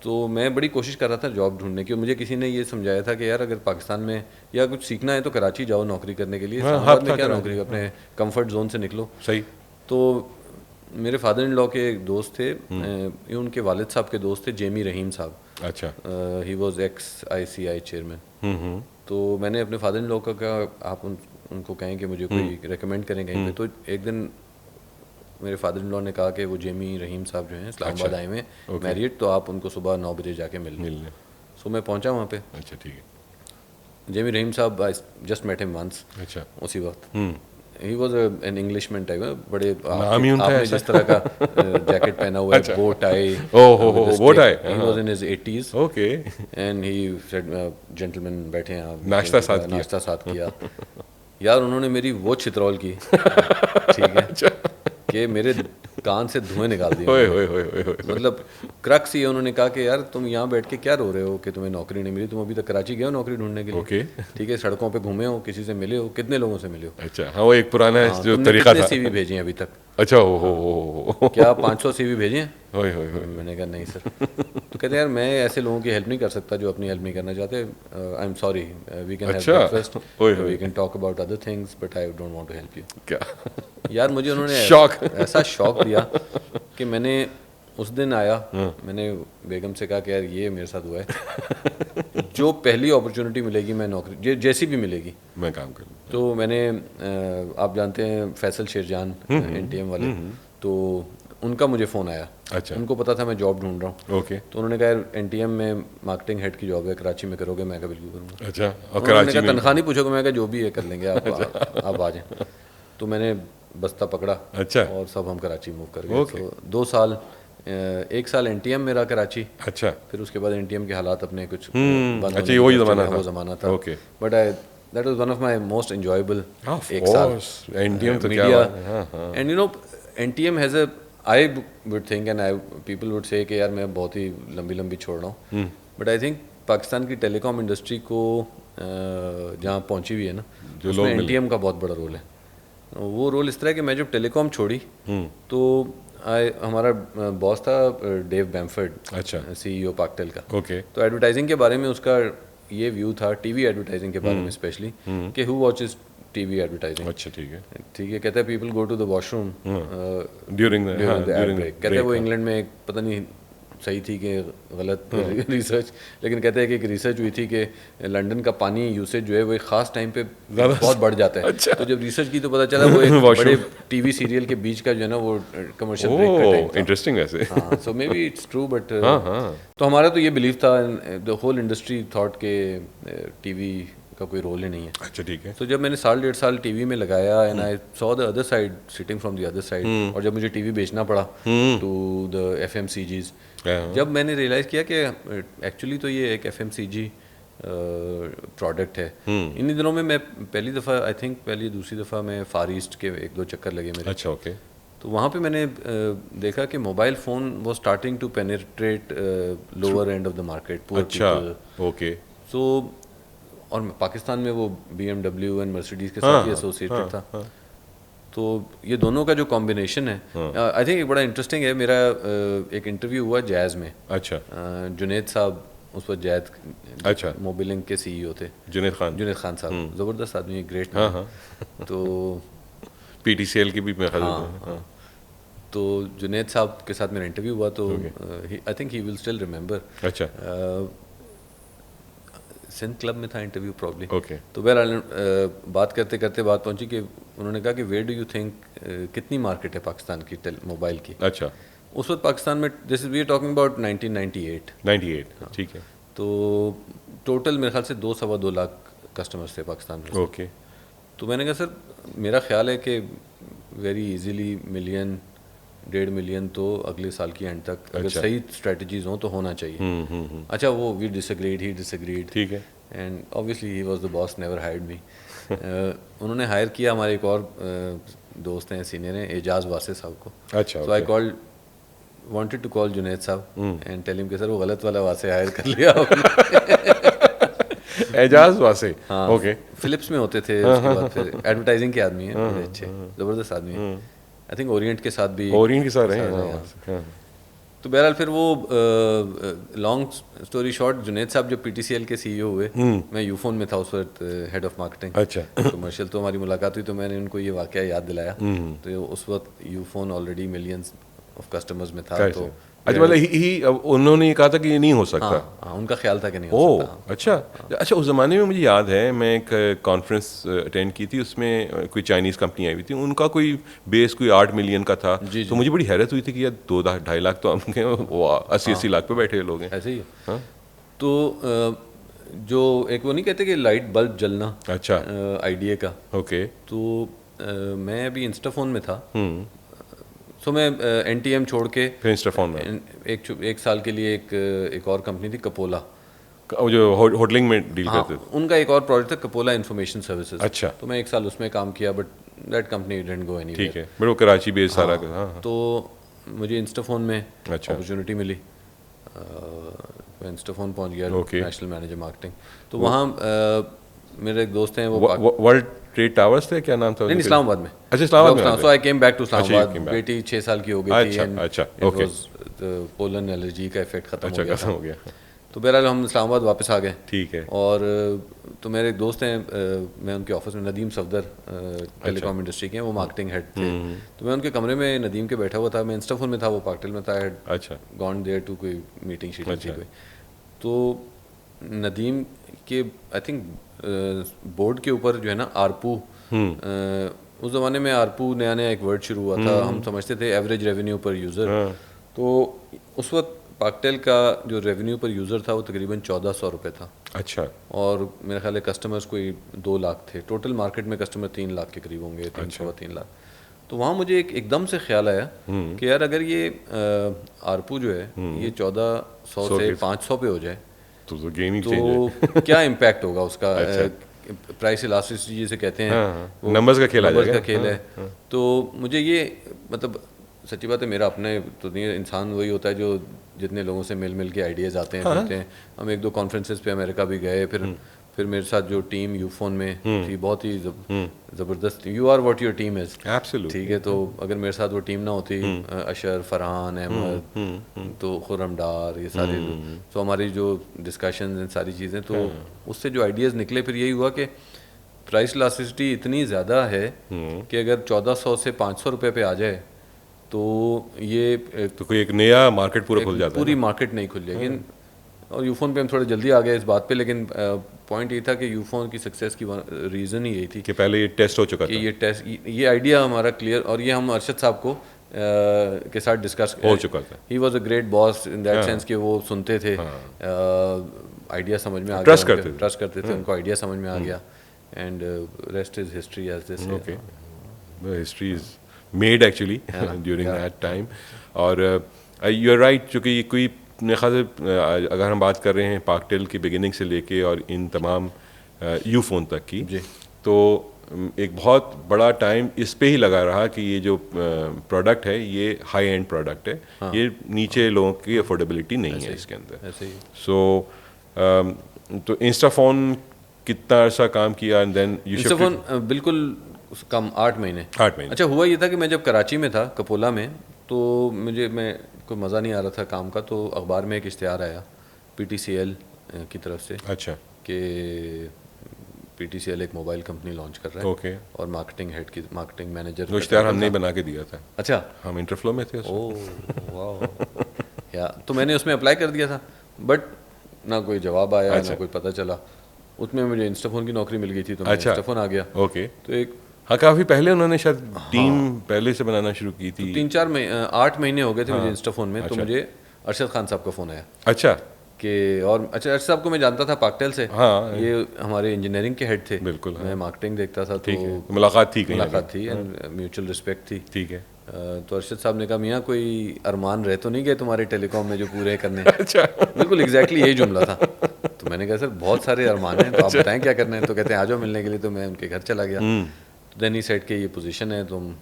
तो मैं बड़ी कोशिश कर रहा था जॉब ढूंढने की, और मुझे किसी ने ये समझाया था कि यार अगर पाकिस्तान में या कुछ सीखना है तो कराची जाओ नौकरी करने के लिए, हाँ, इस्लामाबाद हब में था क्या कराची, नौकरी, अपने कंफर्ट जोन से निकलो। सही। तो मेरे फादर इन लॉ के एक दोस्त थे, ये उनके वालिद साहब के दोस्त थे, जेमी रहीम साहब। अच्छा, he was x ICI chairman. तो मैंने अपने फादर इन लॉ का कहा आप उनको कहें कि मुझे कोई रेकमेंड करें कहीं पे। तो एक दिन मेरे फादर इन लॉ ने कहा कि वो जेमी रहीम साहब जो हैं इस्लामाबाद आए हुए हैं मैरिड, तो आप उनको सुबह 9 बजे जाके मिल लें। सो मैं पहुंचा वहाँ पे। अच्छा, ठीक है। जेमी रहीम साहब, I just met him once, अच्छा, उसी वक्त। He was an Englishman type, बड़े नाम ही उनका आपने ऐसा। जिस तरह का जैकेट पहना हुआ है, बो टाई। ओह हो, बो tie. He was in his 80s okay. And he said gentleman बैठे हैं आप, नाश्ता साथ किया। यार उन्होंने मेरी वो छितरौल की, ठीक है, कि मेरे कान से धुएं निकाल दिए। ओए ओए ओए ओए ओए। मतलब क्रक्स ये, उन्होंने कहा कि यार तुम यहाँ बैठ के क्या रो रहे हो कि तुम्हें नौकरी नहीं मिली, तुम अभी तक कराची गए हो नौकरी ढूंढने के लिए, ओके। ठीक है, सड़कों पे घूमे हो, किसी से मिले हो, कितने लोगों से मिले हो, अच्छा, हाँ, वो एक पुराना हाँ, जो तुमने तरीका कितने था। CV भेजे हैं अभी तक? अच्छा, हो। क्या 500 CV भेजे हैं? ओए ओए ओए। मैंने कहा नहीं सर। तो कहते हैं यार मैं ऐसे लोगों की हेल्प नहीं कर सकता जो अपनी हेल्प नहीं करना चाहते। I am sorry, we can have अच्छा। ब्रेकफास्ट, ओए ओए। We can talk about other things, but I don't want to help you. क्या? यार मुझे उन्होंने शॉक। ऐसा शॉक दिया कि मैंने उस दिन आया, मैंने बेगम से कहा कि यार ये मेरे साथ हुआ है। जो पहली अपॉर्चुनिटी मिलेगी मैं नौकरी जैसी भी मिलेगी मैं काम कर लूँ। तो मैंने आप जानते हैं फैसल शेरजान एनटीएम वाले, तो उनका मुझे फ़ोन आया। अच्छा। उनको पता था मैं जॉब ढूंढ रहा हूँ, ओके। तो उन्होंने कहा एनटीएम में मार्केटिंग हेड की जॉब है, कराची में करोगे? मैं कहा बिल्कुल करूँगा। अच्छा। और उन्होंने कराची कहा में तनख्वाह नहीं पूछोगे? मैं कहा जो भी है कर लेंगे, आप आ जाएं। तो मैंने बस्ता पकड़ा अच्छा। और सब हम कराची मूव कर गए। तो 2 साल, 1 साल एनटीएम मेरा कराची, अच्छा। फिर उसके बाद एनटीएम के हालात अपने कुछ बंद अच्छा, होने ये वही की तरफ ज़माना चले, था। वो ज़माना था। Okay. But that was one of my most enjoyable Of 1 साल course, NTM तो क्या मीडिया। बात है। हाँ। And you know NTM has a, I would think and I people would say कि यार मैं बहुत ही लंबी छोड़ रहा हूँ, बट आई थिंक पाकिस्तान की टेलीकॉम इंडस्ट्री को जहाँ पहुँची हुई है ना, जो उसमें लोग मिले। एनटीएम का बहुत बड़ा रोल है। वो रोल इस तरह कि मैं जब टेलीकॉम छोड़ी तो हमारा बॉस था डेव बैम्फर्ड, अच्छा। सीईओ पाकटेल का। ओके। तो एडवर्टाइजिंग के बारे में उसका ये व्यू था, टीवी एडवर्टाइजिंग के बारे में स्पेशली, कि हु वॉचेस टीवी एडवर्टाइजिंग। अच्छा, ठीक है। ठीक है, कहते हैं people go to the washroom during the ad break. कहते हैं वो इंग्लैंड में पता नहीं सही थी कि गलत रिसर्च, लेकिन कहते हैं कि एक रिसर्च हुई थी कि लंदन का पानी यूसेज जो है वो एक ख़ास टाइम पे बहुत बढ़ जाता है। अच्छा। तो जब रिसर्च की तो पता चला वो एक बड़े टीवी सीरियल के बीच का जो है ना वो कमर्शियल ब्रेक का टाइम था। इंटरेस्टिंग वैसे। हाँ, so maybe it's true, but हाँ। तो हमारा तो ये बिलीव था, द होल इंडस्ट्री थॉट के टीवी का कोई रोल ही नहीं है। अच्छा, ठीक है। तो जब मैंने 1.5 साल टीवी में लगाया and I saw the other side, sitting from the other side, और जब मुझे टीवी बेचना पड़ा टू द एफएमसीजीज, जब मैंने रियलाइज़ किया कि एक्चुअली तो ये एक एफएमसीजी प्रोडक्ट है। इन्हीं दिनों में मैं पहली दफ़ा, आई थिंक पहली दूसरी दफ़ा मैं फार ईस्ट के 1-2 चक्कर लगे मेरे। अच्छा, ओके। तो वहाँ पे मैंने देखा कि मोबाइल फ़ोन वो starting to penetrate lower end of the market, poor अच्छा, पीपल। ओके। सो और पाकिस्तान में वो BMW एंड मर्सिडीज़ के साथ ही एसोसिएटेड था। तो ये दोनों का जो कॉम्बिनेशन है, आई थिंक बड़ा इंटरेस्टिंग है। मेरा एक इंटरव्यू हुआ जैज़ में। अच्छा। जुनेद साहब उस वक्त जैद, अच्छा। मोबिलिंग के सीईओ थे, जुनेद खान साहब, ज़बरदस्त आदमी, ग्रेट। हाँ। तो PTCL की भी मैं हाँ। तो जुनेद साहब के साथ मेरा इंटरव्यू हुआ, तो I think he will still remember. अच्छा। सिंध क्लब में था इंटरव्यू प्रॉब्ली। ओके। तो बहरहाल बात करते करते बात पहुंची कि उन्होंने कहा कि वेयर डू यू थिंक, कितनी मार्केट है पाकिस्तान की मोबाइल की? अच्छा। उस वक्त पाकिस्तान में, this is we are talking about 1998। 98, ठीक है। तो टोटल मेरे ख्याल से 2-2.25 लाख कस्टमर्स थे पाकिस्तान में। ओके। तो मैंने कहा सर मेरा ख्याल है कि वेरी इजीली 1-1.5 मिलियन तो अगले साल की एंड तक, अगर सही स्ट्रेटजीज हों तो होना चाहिए। अच्छा, वो वी डिसएग्रीड, ही डिसएग्रीड, ठीक है। And obviously he was the boss, never hired मी। उन्होंने हायर किया हमारे एक और दोस्त हैं, सीनियर हैं, एजाज वासे साहब को। अच्छा। सो आई wanted to call जुनैद साहब एंड टेल हिम कि सर वो गलत वाला वासे हायर कर लिया एजाज वासे। हाँ, ओके। फिलिप्स में होते थे, उसके बाद फिर एडवर्टाइजिंग के आदमी हैं, बड़े अच्छे, ज़बरदस्त आदमी हैं। आई थिंक ओरिएंट के साथ भी, ओरिएंट के साथ रहे। तो बहरहाल फिर वो लॉन्ग स्टोरी शॉर्ट, जुनैद साहब जब PTCL के CEO हुए, मैं यूफोन में था उस वक्त, हेड ऑफ मार्केटिंग। अच्छा। कमर्शियल, तो हमारी मुलाकात हुई, तो मैंने उनको ये वाकया याद दिलाया। तो उस वक्त Ufone already millions of customers में था। तो अच्छा, मतलब उन्होंने ये कहा था कि ये नहीं हो सकता। हाँ, उनका ख्याल था कि नहीं हो सकता। अच्छा। उस ज़माने में मुझे याद है, मैं एक कॉन्फ्रेंस अटेंड की थी, उसमें कोई चाइनीज़ कंपनी आई हुई थी, उनका कोई बेस कोई 8 मिलियन का था। तो मुझे बड़ी हैरत हुई थी कि यार 2-2.5 लाख तो हम 80-80 लाख पे बैठे लोग हैं। ऐसे ही है। तो जो एक वो नहीं कहते कि लाइट बल्ब जलना, अच्छा, आइडिया का। ओके। तो मैं अभी इंस्टाफोन में था, सो मैं NTM छोड़ के फिर इंस्टाफोन में एक साल के लिए एक और कंपनी थी, कपोला, जो होटलिंग में डील करते थे। उनका एक और प्रोजेक्ट था, कपोला इंफॉर्मेशन सर्विसेज। अच्छा। तो मैं 1 साल उसमें काम किया, but that company didn't go anywhere. ठीक है, बट वो कराची बेस सारा। तो मुझे इंस्टाफोन में अच्छा। अपॉर्चुनिटी मिली, मैं इंस्टाफोन पहुंच गया, नेशनल मैनेजर मार्केटिंग। तो वहाँ मेरे एक दोस्त हैं, वो वर्ल्ड ट्रेड टावर्स थे, क्या नाम था? नहीं, इस्लामाबाद में। अच्छा, इस्लामाबाद में। सो आई केम बैक टू इस्लामाबाद। बेटी 6 साल की हो गई थी। अच्छा, ओके। पोलन एलर्जी का इफेक्ट खत्म हो गया। तो तो बहरहाल हम इस्लामाबाद वापस आ गए। ठीक है। और तो मेरे एक दोस्त हैं, मैं उनके ऑफिस में, नदीम सफदर, टेलीकॉम इंडस्ट्री के हैं, वो मार्केटिंग हेड थे। तो मैं उनके कमरे में नदीम के बैठा हुआ था, मैं इंस्टाफोन में था, वो पाकटेल में था। अच्छा। गॉन देयर टू कोई मीटिंग शीटिंग थी कोई। तो नदीम के आई थिंक बोर्ड के ऊपर जो है ना आरपू, उस ज़माने में आरपू नया नया एक वर्ड शुरू हुआ था, हम समझते थे एवरेज रेवेन्यू पर यूज़र। तो उस वक्त पाकटेल का जो रेवेन्यू पर यूज़र था वो तकरीबन 1400 रुपये था। अच्छा। और मेरे ख्याल है कस्टमर्स कोई 2 लाख थे, टोटल मार्केट में कस्टमर 3 लाख के करीब होंगे, 3 लाख। तो वहाँ मुझे एकदम से ख्याल आया कि यार अगर ये आरपू जो है ये 1400 से 500 पे हो जाए तो गेम ही तो क्या इम्पैक्ट होगा उसका। प्राइस इलास्टिसिटी जिसे कहते हैं, वो नंबर्स का खेल आ नंबर्स जाएगा। का खेल है। तो मुझे ये मतलब सच्ची बात है, मेरा अपने तो नहीं, इंसान वही होता है जो जितने लोगों से मिल के आइडियाज़ आते हैं मिलते हैं। हम 1-2 कॉन्फ्रेंसेस पे अमेरिका भी गए, फिर मेरे साथ जो टीम यूफोन में थी बहुत ही ज़बरदस्त। You are what your team is, absolutely. ठीक है। तो अगर मेरे साथ वो टीम ना होती, अशर, फरहान, अहमद, तो खुर्रम डार, ये सारे, तो हमारी जो डिस्कशन सारी चीज़ें, तो उससे जो आइडियाज़ निकले फिर यही हुआ कि प्राइस इलास्टिसिटी इतनी ज़्यादा है कि अगर 1400 से 500 रुपये पे आ जाए तो ये तो कोई एक नया मार्केट पूरा खुल जाता है। पूरी मार्केट नहीं खुल जाएगी। और यूफोन पे हम थोड़े जल्दी आ गए इस बात पे, लेकिन पॉइंट ये था कि यूफोन की सक्सेस की रीज़न ही यही थी कि पहले ये टेस्ट हो चुका कि था, ये आइडिया हमारा क्लियर, और ये हम अरशद साहब को के साथ डिस्कस हो चुका था। He was a great boss in that sense कि वो सुनते थे, आइडिया समझ में आ गया, ट्रस्ट करते थे, उनको आइडिया समझ में आ गया, and rest is history as this. Okay, history is made actually during that time. और यू आर राइट, चूँकि ये कोई मेरे ख्याल से अगर हम बात कर रहे हैं पाकटेल की बिगिनिंग से लेके और इन तमाम यूफोन तक की, तो एक बहुत बड़ा टाइम इस पे ही लगा रहा कि ये जो प्रोडक्ट है ये हाई एंड प्रोडक्ट है, ये नीचे लोगों की अफोर्डेबिलिटी नहीं है इसके अंदर। सो तो इंस्टाफोन कितना अर्सा काम किया, एंड देन इंस्टाफोन बिल्कुल कम 8 महीने। अच्छा, हुआ ये था कि मैं जब कराची में था कपोला में, तो मैं कोई मज़ा नहीं आ रहा था काम का, तो अखबार में एक इश्तिहार आया PTCL की तरफ से, अच्छा, कि PTCL एक मोबाइल कंपनी लॉन्च कर रहा है। ओके। और मार्केटिंग मैनेजर वो इश्तिहार हमने बना के दिया था। अच्छा, हम इंटरफ्लो में थे। ओह वाह। या तो मैंने उसमें अप्लाई कर दिया था, बट ना कोई जवाब आया, ना कोई पता चला। उसमें मुझे इंस्टाफोन की नौकरी मिल गई थी, तो मैं इंस्टाफोन आ गया। ओके। तो एक हाँ, काफ़ी पहले उन्होंने शायद टीम पहले से बनाना शुरू की थी। 8 महीने हो गए थे मुझे इंस्टाफोन में। तो मुझे अरशद खान साहब का फ़ोन आया। अच्छा। कि और अच्छा, अरशद साहब को मैं जानता था पाकटेल से। हाँ, ये हमारे इंजीनियरिंग के हेड थे। बिल्कुल। मैं मार्केटिंग देखता था, तो मुलाकात थी एंड म्यूचुअल रिस्पेक्ट थी। ठीक है। तो अरशद साहब ने कहा, मियाँ कोई अरमान रह तो नहीं गए तुम्हारे टेलीकॉम में जो पूरे करने? अच्छा। बिल्कुल एग्जैक्टली यही जुमला था। तो मैंने कहा सर बहुत सारे अरमान हैं, तो आप बताएं क्या करना है। तो कहते हैं आ जाओ मिलने के लिए। तो मैं उनके घर चला गया। तो देन ही सेड के ये पोजीशन है, तुम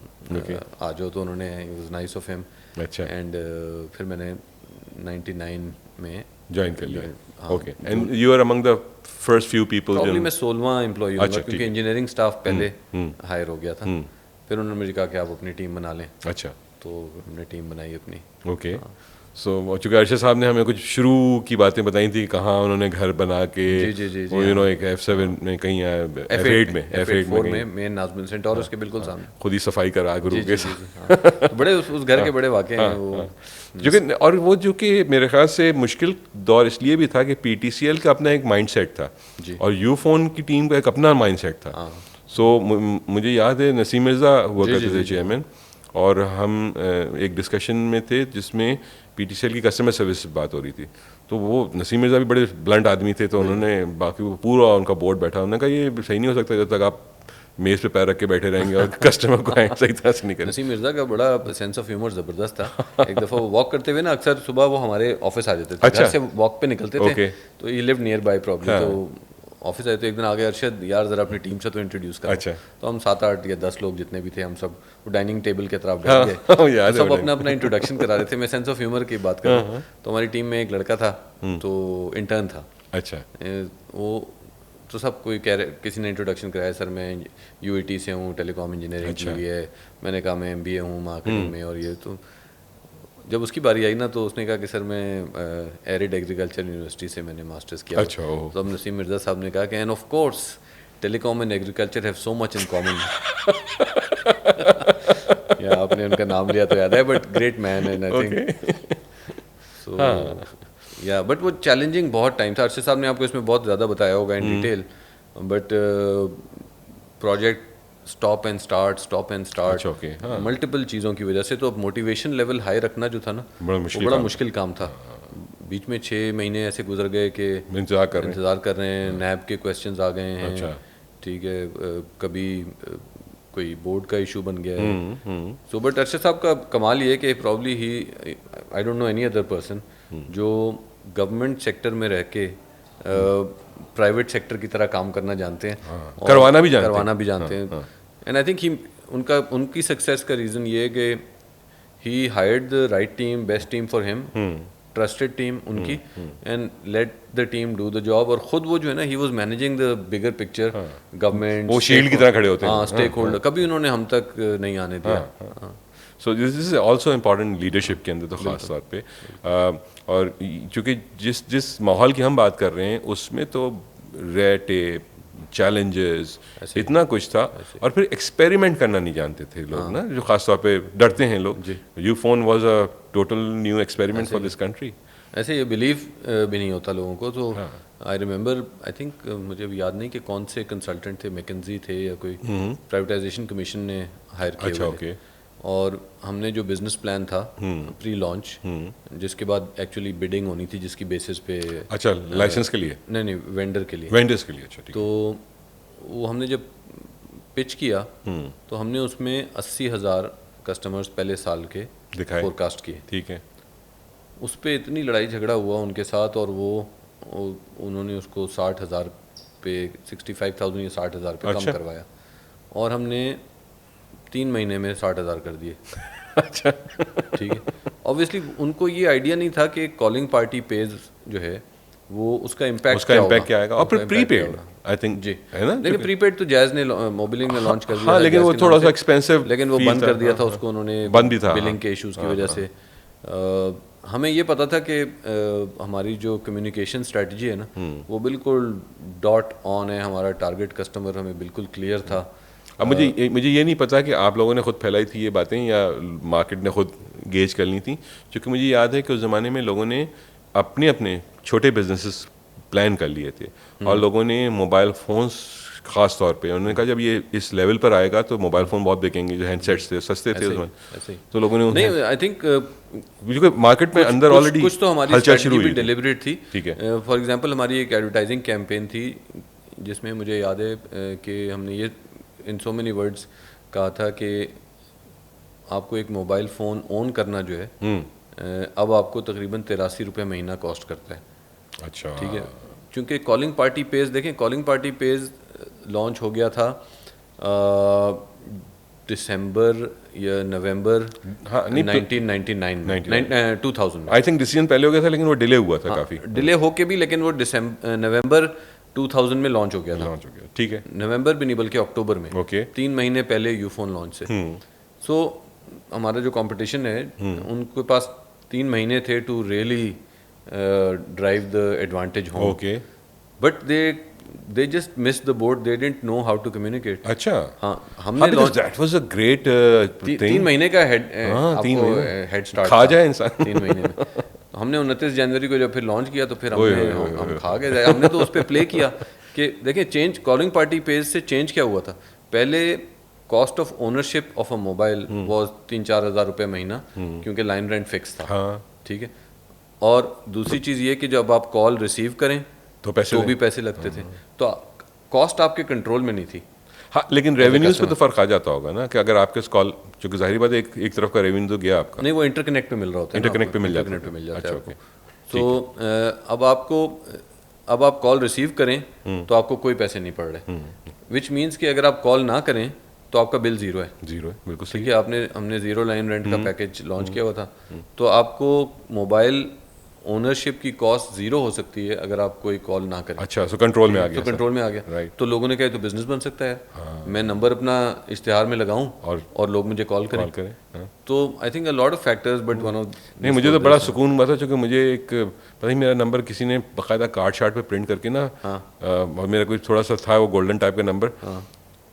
आ जाओ। तो उन्होंने, it was nice of him. अच्छा। एंड फिर मैंने 99 में ज्वाइन कर लिया। Okay, and you are among the first few people. Probably मैं 16वां एम्प्लॉय हूँ, क्योंकि इंजीनियरिंग स्टाफ पहले हायर हो गया था। फिर उन्होंने मुझे कहा कि आप अपनी टीम बना लें। अच्छा। तो हमने टीम बनाई अपनी। ओके। सो चूँकि अरशद साहब ने हमें कुछ शुरू की बातें बताई थी, कहाँ उन्होंने घर बना के, यू नो, एक F7 में कहीं F8 में मेन नाज़मुद्दीन सेंटर और उसके बिल्कुल सामने खुद ही सफाई करा गुरु के साथ। बड़े उस घर के बड़े वाक़े हैं वो। जो कि और वो जो कि मेरे ख्याल से मुश्किल दौर इसलिए भी था कि PTCL का अपना एक माइंडसेट था और यूफोन की टीम का एक अपना माइंडसेट था। सो मुझे याद है नसीम मिर्ज़ा हुआ करते थे चेयरमैन, और हम एक डिस्कशन में थे जिसमें PTCL की कस्टमर सर्विस से बात हो रही थी। तो वो नसीम मिर्ज़ा भी बड़े ब्लंट आदमी थे, तो उन्होंने बाकी वो पूरा उनका बोर्ड बैठा, उन्होंने कहा ये सही नहीं हो सकता जब तक आप मेज़ पे पैर रख के बैठे रहेंगे और कस्टमर को सही तरह से नहीं करें। नसीम मिर्ज़ा का बड़ा सेंस ऑफ ह्यूमर ज़बरदस्त था। एक दफ़ा वो वॉक करते हुए ना, अक्सर सुबह वो हमारे ऑफिस आ जाते थे। घर से वॉक पे निकलते थे, तो ये लिव नियर बाय प्रॉब्लम। तो ऑफिस आए तो एक दिन आ गए, अरशद यार ज़रा अपनी टीम से तो इंट्रोड्यूस करो। अच्छा। तो हम 7-8 या 10 लोग जितने भी थे, हम सब डाइनिंग टेबल के तरफ बैठ गए। तो सब अपना अपना इंट्रोडक्शन करा रहे थे। मैं सेंस ऑफ ह्यूमर की बात कर रहा हूँ। तो हमारी टीम में एक लड़का था, तो इंटर्न था। अच्छा। वो तो सब कोई कह रहे, किसी ने इंट्रोडक्शन कराया, सर मैं UET से हूँ, टेलीकॉम इंजीनियरिंग की हुई है। मैंने कहा मैं MBA हूँ मार्केटिंग में। और ये तो जब उसकी बारी आई ना, तो उसने कहा कि सर मैं एरिड एग्रीकल्चर यूनिवर्सिटी से मैंने मास्टर्स किया। अच्छा। तो अब नसीम मिर्ज़ा साहब ने कहा कि end of course telecom and agriculture have so much in common. या आपने उनका नाम लिया तो याद है, but great man and I think so या बट वो चैलेंजिंग बहुत टाइम था। अरशद साहब ने आपको इसमें बहुत ज़्यादा बताया होगा in detail, but project stop and start अच्छा, ओके, हाँ। मल्टीपल चीज़ों की वजह से। तो अब मोटिवेशन लेवल हाई रखना जो था ना, बड़ा वो मुश्किल बड़ा काम मुश्किल काम था। बीच में 6 महीने ऐसे गुजर गए कि इंतजार कर रहे हैं। नैब के क्वेश्चंस आ गए हैं। अच्छा। ठीक है, कभी कोई बोर्ड का इशू बन गया है। सो बट अरशद साहब का कमाल ये है कि probably he, I don't know any other person जो गवर्नमेंट सेक्टर में रह के प्राइवेट सेक्टर की तरह काम करना जानते हैं, और करवाना भी जानते हैं। एंड आई थिंक ही उनकी सक्सेस का रीज़न ये है कि he hired the right team, best team for him, trusted team उनकी, and let the team do the job. और खुद वो जो है ना, he was managing the bigger picture, government, वो शील्ड की तरह खड़े होते हैं। हाँ, स्टेक होल्डर, कभी उन्होंने हम तक नहीं आने दिया। So this is also important leadership के अंदर तो ख़ास तौर पे। और चूँकि जिस माहौल की हम बात कर रहे हैं उसमें तो रेड टेप, चैलेंजेस, इतना कुछ था, और फिर एक्सपेरिमेंट करना नहीं जानते थे लोग ना, जो ख़ास तौर पे डरते हैं लोग। You phone was a total new experiment for this country. ऐसे ये बिलीव भी नहीं होता लोगों को। तो आई रिमेंबर, आई थिंक मुझे अब याद नहीं कि कौन से कंसल्टेंट थे, मैकेंजी थे या कोई प्राइवेटाइजेशन कमीशन ने हायर किए अच्छा, हुए ओके। थे। और हमने जो बिजनेस प्लान था प्री लॉन्च, जिसके बाद एक्चुअली बिडिंग होनी थी, जिसकी बेसिस पे, अच्छा, लाइसेंस के लिए? नहीं, वेंडर के लिए, वेंडर्स के लिए। अच्छा, ठीक है। तो वो हमने जब पिच किया तो हमने उसमें 80,000 कस्टमर्स पहले साल के दिखाए, फोरकास्ट किए। ठीक है। उस पर इतनी लड़ाई झगड़ा हुआ उनके साथ, और उन्होंने उसको 60,000 पे, 65,000 या 60,000 पे अच्छा। कम करवाया, और हमने 3 महीने में 60,000 कर दिए। अच्छा, ठीक है। ऑब्वियसली उनको ये आइडिया नहीं था कि कॉलिंग पार्टी पेज जो है वो उसका इम्पैक्ट क्या आएगा। और फिर प्रीपेड, आई थिंक, जी, है ना? लेकिन प्रीपेड तो जैज़ ने, मोबिलिंग ने लॉन्च कर दिया। हाँ, लेकिन वो थोड़ा सा एक्सपेंसिव, लेकिन वो बंद कर दिया था उसको उन्होंने, बंद भी था बिलिंग के इश्यूज की वजह से। हमें ये पता था कि हमारी जो कम्युनिकेशन स्ट्रेटजी है ना, वो बिल्कुल डॉट ऑन है। हमारा टारगेट कस्टमर हमें बिल्कुल क्लियर था। अब मुझे ये नहीं पता कि आप लोगों ने खुद फैलाई थी ये बातें या मार्केट ने खुद गेज कर ली थी, क्योंकि मुझे याद है कि उस ज़माने में लोगों ने अपने अपने छोटे बिजनेसेस प्लान कर लिए थे, और लोगों ने मोबाइल फ़ोन्स ख़ास तौर पे उन्होंने कहा जब ये इस लेवल पर आएगा तो मोबाइल फ़ोन बहुत बिकेंगे। जो हैंडसेट्स थे सस्ते थे उसमें, तो लोगों ने नहीं, आई थिंक क्योंकि मार्केट में अंदर ऑलरेडी कुछ तो हमारी स्ट्रेटजी भी डेलिब्रेट थी। ठीक है। फॉर एग्जांपल हमारी एक एडवर्टाइजिंग कैंपेन थी जिसमें मुझे याद है कि हमने ये इन सो मेनी वर्ड्स कहा था कि आपको एक मोबाइल फ़ोन ओन करना जो है अब आपको तकरीबन 83 रुपये महीना कॉस्ट करता है। अच्छा, ठीक है। क्योंकि कॉलिंग पार्टी पेज देखें, कॉलिंग पार्टी पेज लॉन्च हो गया था दिसंबर या नवंबर 1999 2000 में। आई थिंक डिसीजन पहले हो गया था लेकिन वो डिले हुआ था, काफ़ी डिले होके भी, लेकिन वो नवंबर 2000 में लॉन्च हो गया था। लॉन्च हो गया, ठीक है। नवंबर भी नहीं बल्कि अक्टूबर में, ओके। 3 महीने पहले यूफोन लॉन्च से। सो हमारा जो कंपटीशन है उनके पास 3 महीने थे to really drive the advantage home. Okay. But they just missed the boat, they didn't know how to communicate। अच्छा, हाँ, हमने that was a great thing। 3 महीने का हेड स्टार्ट खा जाए इंसान 3 महीने में। हमने 29 जनवरी को जब फिर लॉन्च किया तो फिर हम खा गए। हमने तो उस पर प्ले किया कि देखिए चेंज, कॉलिंग पार्टी पेज से चेंज क्या हुआ था। पहले cost of ownership of a mobile was 3-4 हज़ार रुपये महीना, क्योंकि लाइन रेंट फिक्स था। ठीक है। और दूसरी चीज़ ये कि जब आप कॉल रिसीव करें तो भी पैसे लगते थे, तो कॉस्ट आपके कंट्रोल में नहीं थी। हाँ, लेकिन रेवेन्यूज पे तो फर्क आ जाता होगा ना, कि अगर आपके कॉल, चूंकि जाहिर बात है एक तरफ का रेवेन्यू तो गया आपका, नहीं, वो इंटरकनेक्ट पे मिल रहा होता है, इंटरकनेक्ट पे मिल जाता है आपको। तो अब आप कॉल रिसीव करें तो आपको कोई पैसे नहीं पड़ रहे, विच मीन्स कि अगर आप कॉल ना करें तो आपका बिल ज़ीरो है। बिल्कुल ठीक है। हमने ज़ीरो लाइन रेंट का पैकेज लॉन्च किया हुआ था, तो आपको मोबाइल ओनरशिप की कॉस्ट 0 हो सकती है अगर आप कोई कॉल ना करें। अच्छा, सो कंट्रोल में आ गया। तो कंट्रोल में आ गया, राइट। तो लोगों ने कहा तो बिजनेस बन सकता है, मैं नंबर अपना इश्तिहार में लगाऊं और लोग मुझे कॉल करें। तो I think a lot of factors, but one of, नहीं, मुझे तो बड़ा सुकून हुआ था, क्योंकि मुझे एक पता नहीं मेरा नंबर किसी ने बाकायदा कार्ड शार्ट पे प्रिंट करके ना, और मेरा कोई थोड़ा सा था वो गोल्डन टाइप का नंबर,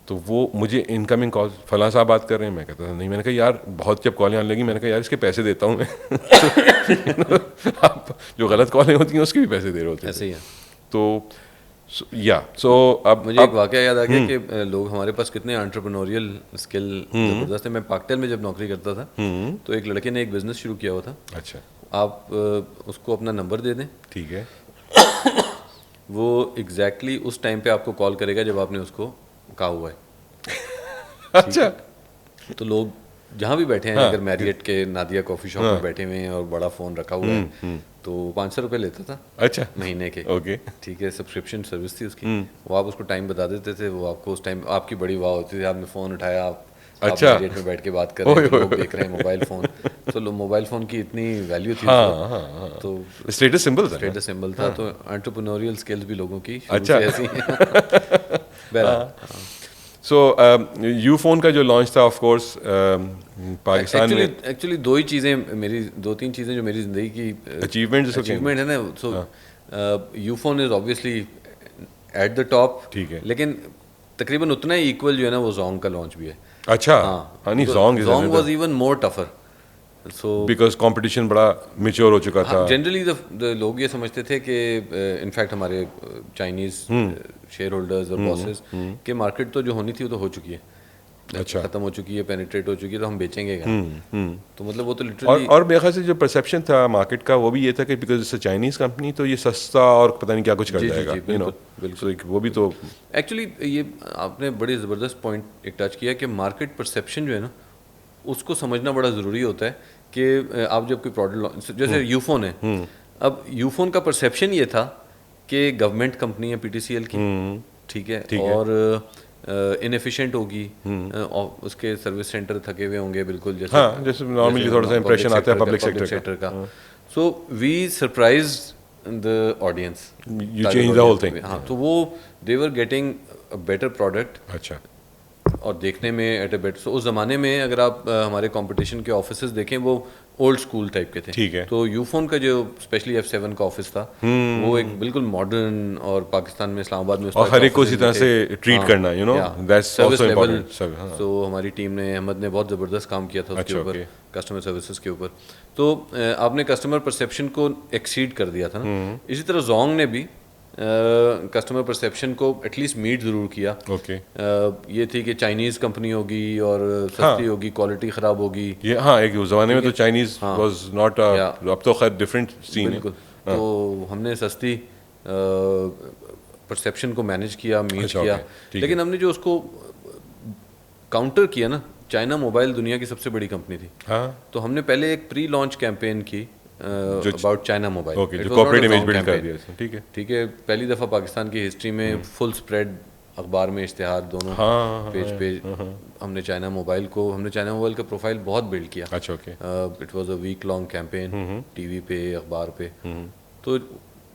तो वो मुझे इनकमिंग कॉल फलां साहब बात कर रहे हैं, मैं कहता था नहीं, मैंने कहा यार बहुत जब कॉलें आने लगी मैंने कहा यार इसके पैसे देता हूँ मैं आप जो गलत कॉलें होती हैं उसके भी पैसे दे रहे होते ऐसे ही है। तो सो अब मुझे एक वाकया याद आ गया कि लोग हमारे पास कितने एंटरप्रेन्योरियल स्किल ज़बरदस्त है। मैं पाकटेल में जब नौकरी करता था तो एक लड़के ने एक बिज़नेस शुरू किया हुआ था। अच्छा आप उसको अपना नंबर दे दें, ठीक है वो एग्जैक्टली उस टाइम पे आपको कॉल करेगा जब आपने उसको कहा हुआ है। अच्छा तो लोग जहाँ भी बैठे हैं, अगर मैरियट के नादिया कॉफ़ी शॉप में बैठे हुए हैं और बड़ा फ़ोन रखा हुआ है तो 500 रुपये लेता था अच्छा महीने के। ओके ठीक है, सब्सक्रिप्शन सर्विस थी उसकी। वो आप उसको टाइम बता देते थे, वो आपको उस टाइम आपकी बड़ी वाह होती थी, आपने फ़ोन उठाया, आप अच्छा। मैरियट में बैठ के बात कर रहे हैं, लोग देख रहे हैं मोबाइल फ़ोन। तो मोबाइल फ़ोन की इतनी वैल्यू थी उस वक्त, तो स्टेटस सिंबल था स्टेटस सिंबल था। तो एंटरप्रेन्योरियल स्किल्स भी लोगों की शुरू अच्छा। से ऐसी हैं। बहरहाल सो यू फोन का जो लॉन्च था ऑफ कोर्स पाकिस्तान में एक्चुअली दो ही चीज़ें मेरी, दो तीन चीज़ें जो मेरी ज़िंदगी की अचीवमेंट है ना। So Ufone is obviously at the top, ठीक है। लेकिन तकरीबन उतना ही इक्वल जो है ना वो जोंग का लॉन्च भी है। अच्छा हाँ नहीं Jong was even more tougher. So because competition बड़ा मेच्योर हो चुका था। जनरली लोग ये समझते थे कि इनफैक्ट हमारे चाइनीज शेयर होल्डर्स और बॉसेस कि मार्केट तो जो होनी थी वो तो हो चुकी है, अच्छा खत्म हो चुकी है, पेनिट्रेट हो चुकी है, तो हम बेचेंगे क्या। तो मतलब वो तो लिटरली और मेरे ख्याल से जो परसेप्शन था मार्केट का वो भी ये था कि because it's a Chinese company तो ये सस्ता और पता नहीं क्या कुछ कर जाएगा, यू नो। बिल्कुल वो भी तो एक्चुअली ये आपने बड़ी ज़बरदस्त पॉइंट एक टच किया कि मार्केट परसेप्शन जो है ना उसको समझना बड़ा ज़रूरी होता है कि आप जब कोई प्रोडक्ट जैसे यूफोन है, अब यूफोन का परसेप्शन ये था कि गवर्नमेंट कंपनी है पीटीसीएल की, ठीक है, और इनएफिशिएंट होगी, उसके सर्विस सेंटर थके हुए होंगे बिल्कुल, जैसे हाँ जैसे नॉर्मली थोड़ा सा इंप्रेशन आता है पब्लिक सेक्टर का। So we surprised the audience, you change the whole thing. हाँ, तो वो they were getting a better product अच्छा और देखने में एट ए बेटर। सो उस ज़माने में अगर आप हमारे कंपटीशन के ऑफिसेज देखें वो ओल्ड स्कूल टाइप के थे, ठीक है। तो यूफोन का जो स्पेशली F7 का ऑफिस था वो एक बिल्कुल मॉडर्न, और पाकिस्तान में इस्लामाबाद में और हर एक को इसी तरह से ट्रीट करना, you know, that's also important. तो हमारी टीम ने, अहमद ने बहुत ज़बरदस्त काम किया था उसके ऊपर, कस्टमर सर्विसेज के ऊपर। तो आपने कस्टमर परसेप्शन को एक्सीड कर दिया था ना, इसी तरह जोंग ने भी कस्टमर परसेप्शन को एटलीस्ट मीट ज़रूर किया। ओके ये थी कि चाइनीज़ कंपनी होगी और सस्ती होगी, क्वालिटी ख़राब होगी। ये हाँ एक उस ज़माने में तो चाइनीज़ वाज नॉट, अब तो खैर डिफरेंट सीन है। बिल्कुल। तो हमने सस्ती परसेप्शन को मैनेज किया, मीट किया, लेकिन हमने जो उसको काउंटर किया ना, चाइना मोबाइल दुनिया की सबसे बड़ी कंपनी थी। हाँ तो हमने पहले एक प्री लॉन्च कैंपेन की अबाउट चाइना मोबाइल। ओके जो कॉर्पोरेट इमेज बिल्ड कर दिया, ठीक है ठीक है। पहली दफ़ा पाकिस्तान की हिस्ट्री में फुल स्प्रेड अखबार में इश्तिहार दोनों पेज हमने चाइना मोबाइल का प्रोफाइल बहुत बिल्ड किया। अच्छा okay. It was a week long campaign, TV पे, अखबार पे। तो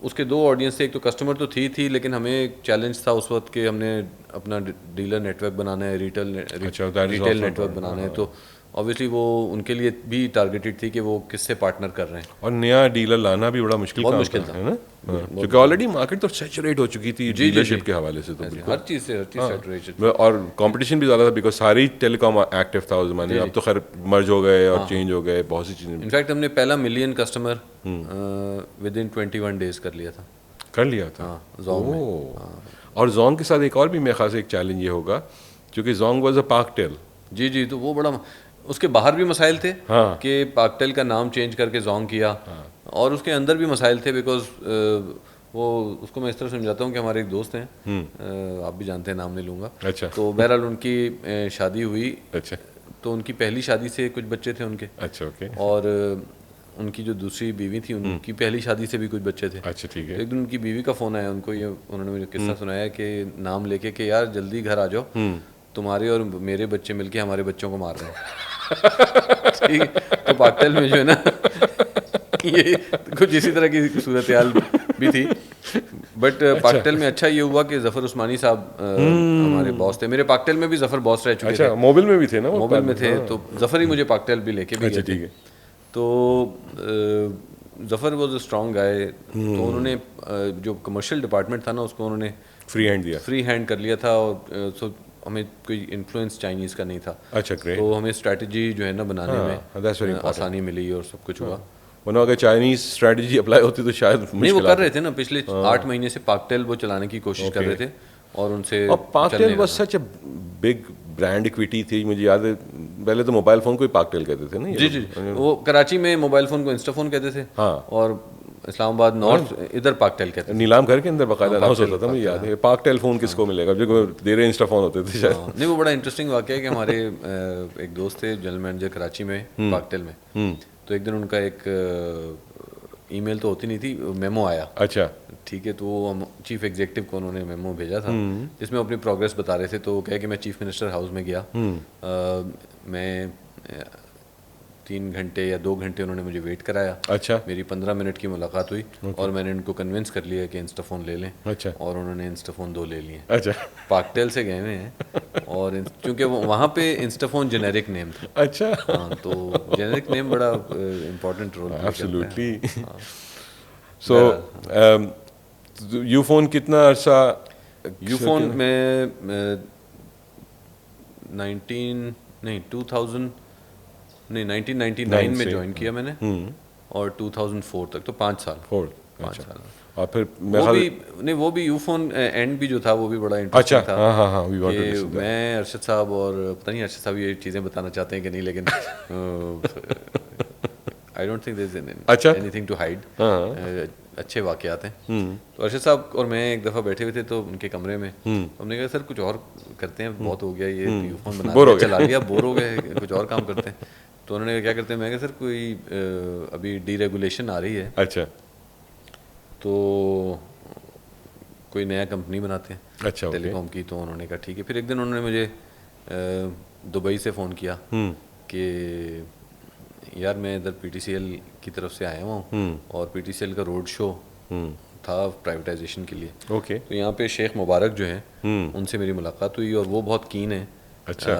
उसके दो ऑडियंस थे, एक तो कस्टमर तो थी, लेकिन हमें एक चैलेंज था उस वक्त कि हमने अपना डीलर नेटवर्क बनाना है, रिटेल नेटवर्क बनाना है। तो ऑब्वियसली वो उनके लिए भी टारगेटेड थी कि वो किससे पार्टनर कर रहे हैं, और नया डीलर लाना भी बड़ा मुश्किल काम था, है ना, क्योंकि ऑलरेडी मार्केट तो सैचुरेट हो चुकी थी डीलरशिप के हवाले से। तो हर चीज़ सैचुरेटेड, और कंपटीशन भी ज़्यादा था बिकॉज सारी टेलीकॉम एक्टिव था उस ज़माने में। अब तो खैर मर्ज हो गए और चेंज हो गए बहुत सी चीज़ें। इनफैक्ट हमने पहला million customer with in 21 days कर लिया था जोंग में। और जोंग के साथ एक और भी मेरे ख्याल से एक चैलेंज ये होगा क्योंकि जोंग वाज अ पाकटेल। जी, तो वो बड़ा, उसके बाहर भी मसाइल थे कि पाकटेल का नाम चेंज करके जोंग किया, और उसके अंदर भी मसाइल थे बिकॉज वो उसको मैं इस तरह समझाता हूँ कि हमारे एक दोस्त हैं, आप भी जानते हैं, नाम नहीं लूँगा। अच्छा। तो बहरहाल उनकी शादी हुई। अच्छा। तो उनकी पहली शादी से कुछ बच्चे थे उनके। अच्छा ओके। और उनकी जो दूसरी बीवी थी उनकी पहली शादी से भी कुछ बच्चे थे। अच्छा ठीक है। एक दिन उनकी बीवी का फ़ोन आया उनको, ये उन्होंने मुझे किस्सा सुनाया कि नाम लेके कि यार जल्दी घर आ जाओ, तुम्हारे और मेरे बच्चे मिलके हमारे बच्चों को मार रहे हैं। ठीक है। तो पाकटेल में जो है ना ये कुछ इसी तरह की सूरत हाल भी थी। बट पाकटेल में अच्छा ये हुआ कि जफ़र उस्मानी साहब हमारे बॉस थे। मेरे पाकटेल में भी जफ़र बॉस रह चुके थे। मोबाइल में भी थे ना, मोबाइल में थे, तो जफ़र ही मुझे पाकटेल भी लेके भी गए थे। तो जफ़र वॉज अ स्ट्रॉन्ग गाय। तो उन्होंने जो कमर्शियल डिपार्टमेंट था ना उसको उन्होंने फ्री हैंड कर लिया था। और हमें कोई इन्फ्लुएंस चाइनीज़ का नहीं था, अच्छा ग्रेट, तो हमें स्ट्रैटेजी जो है ना बनाने that's very में important. आसानी मिली और सब कुछ हुआ। वरना अगर चाइनीज स्ट्रेटजी अप्लाई होती तो शायद नहीं, वो मुश्किल कर रहे थे ना, पिछले 8 महीने से पाकटेल वो चलाने की कोशिश कर Okay. रहे थे और उनसे और चल पाकटेल नहीं वाज रहा था। सच अ बिग ब्रांड इक्विटी थी, मुझे याद है पहले तो मोबाइल फोन को ही पाकटेल कहते थे ना ये जी लोग। जी, वो कराची में मोबाइल फ़ोन को इंस्टाफोन कहते थे हाँ। और इस्लामाबाद नॉर्थ इधर पाकटेल कहते थे। नीलाम घर के अंदर बाकायदा हाँ, अनाउंस पाकटेल, होता था, मुझे याद है पाकटेल फोन किसको मिलेगा, जो दे रहे इंस्टा फोन होते थे शायद। हाँ, नहीं वो बड़ा इंटरेस्टिंग वाक़या है कि हमारे एक दोस्त थे जनरल मैनेजर कराची में पाकटेल में, तो एक दिन उनका एक ईमेल तो होती नहीं थी, मेमो आया, अच्छा ठीक है, तो वो हम चीफ एग्जीक्यूटिव को उन्होंने मेमो भेजा था जिसमें वो अपनी प्रोग्रेस बता रहे थे। तो वो कहे कि मैं चीफ मिनिस्टर हाउस में गया, मैं 3 घंटे या 2 घंटे उन्होंने मुझे वेट कराया, अच्छा मेरी 15 मिनट की मुलाकात हुई और मैंने उनको कन्विंस कर लिया कि इंस्टाफोन ले लें, अच्छा और उन्होंने इंस्टाफोन 2 ले लिए। अच्छा पाकटेल से गए हुए हैं और क्योंकि वो वहाँ पे इंस्टाफोन जेनेरिक नेम था। अच्छा हाँ, तो जेनेरिक नेम बड़ा इम्पोर्टेंट रोल प्ले करता है। एब्सोल्युटली। सो यूफोन कितना अरसा यूफोन में 1999 में ज्वाइन किया मैंने और 2004 तक, तो 5 साल। 5 साल। और फिर वो भी यूफोन एंड भी जो था वो भी बड़ा अच्छा इंटरेस्टिंग था। हाँ हाँ हाँ वी वांट टू कि लिसन दैट। मैं अरशद साहब और पता नहीं अरशद साहब ये चीज़ें बताना चाहते हैं कि नहीं, लेकिन I don't think there is अच्छा। Anything to hide. अच्छे वाकयात हैं। तो अरशद साहब और मैं एक दफ़ा बैठे हुए थे तो उनके कमरे में, तो हमने कहा सर कुछ और करते हैं, बहुत हो गया ये यूफोन बना बोर हो लिया, गए। चला लिया, बोर हो गए, कुछ और काम करते हैं। तो उन्होंने कहा क्या करते हैं, मैं कहा सर कोई अभी डीरेगुलेशन आ रही है अच्छा तो कोई नया कंपनी बनाते हैं अच्छा ओके टेलीकॉम की। तो उन्होंने कहा ठीक है। फिर एक दिन उन्होंने मुझे दुबई से फ़ोन किया कि यार मैं इधर पीटीसीएल की तरफ से आया हुआ हूँ और पीटीसीएल का रोड शो था प्राइवेटाइजेशन के लिए, ओके तो यहाँ पे शेख मुबारक जो हैं उनसे मेरी मुलाकात हुई और वो बहुत कीन है अच्छा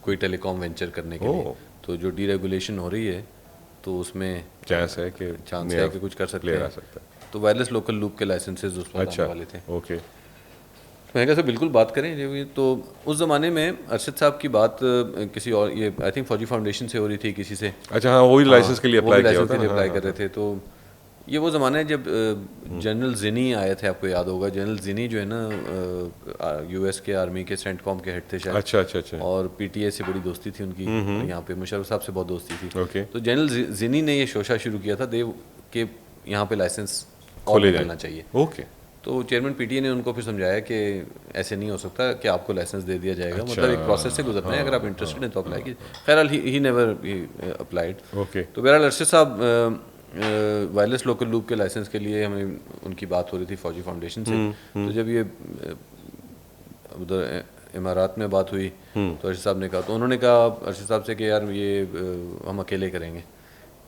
कोई टेलीकॉम वेंचर करने के लिए। तो जो डीरेगुलेशन हो रही है तो उसमें चांस है कि चांस है कि कुछ कर सकते क्लियर आ हैं। सकता है। तो वायरलेस लोकल लूप के लाइसेंसेज उसमें अच्छा आने वाले थे। ओके मैं कहा सर बिल्कुल बात करें ये। तो उस ज़माने में अरशद साहब की बात किसी और, ये आई थिंक फौजी फाउंडेशन से हो रही थी किसी से। अच्छा हाँ वही लाइसेंस के लिए वो भी अप्लाई किया लाइसेंस होता के लिए है अप्लाई कर रहे थे। तो ये वो ज़माना है जब जनरल जिनी आए थे, आपको याद होगा। जनरल जिनी जो है ना यूएस के आर्मी के सेंटकॉम के हेड थे शायद, अच्छा अच्छा अच्छा और पीटीए से बड़ी दोस्ती थी उनकी, यहाँ पे मुशर्रफ साहब से बहुत दोस्ती थी। ओके तो जनरल जिनी ने ये शोशा शुरू किया था देव कि यहाँ पे लाइसेंस और खोले निकलना जाए। चाहिए। ओके तो चेयरमैन पीटीए ने उनको फिर समझाया कि ऐसे नहीं हो सकता कि आपको लाइसेंस दे दिया जाएगा, अच्छा, मतलब एक प्रोसेस से गुजरना है, अगर आप इंटरेस्टेड हैं तो अप्लाई कीजिए। खैर ही नेवर अप्लाइड। ओके तो बहरहाल अरशद साहब वायरलेस लोकल लूप के लाइसेंस के लिए हमें उनकी बात हो रही थी फौजी फाउंडेशन से। तो जब ये उधर इमारात में बात हुई तो अरशद साहब ने कहा, तो उन्होंने कहा अरशद साहब से कि यार ये हम अकेले करेंगे।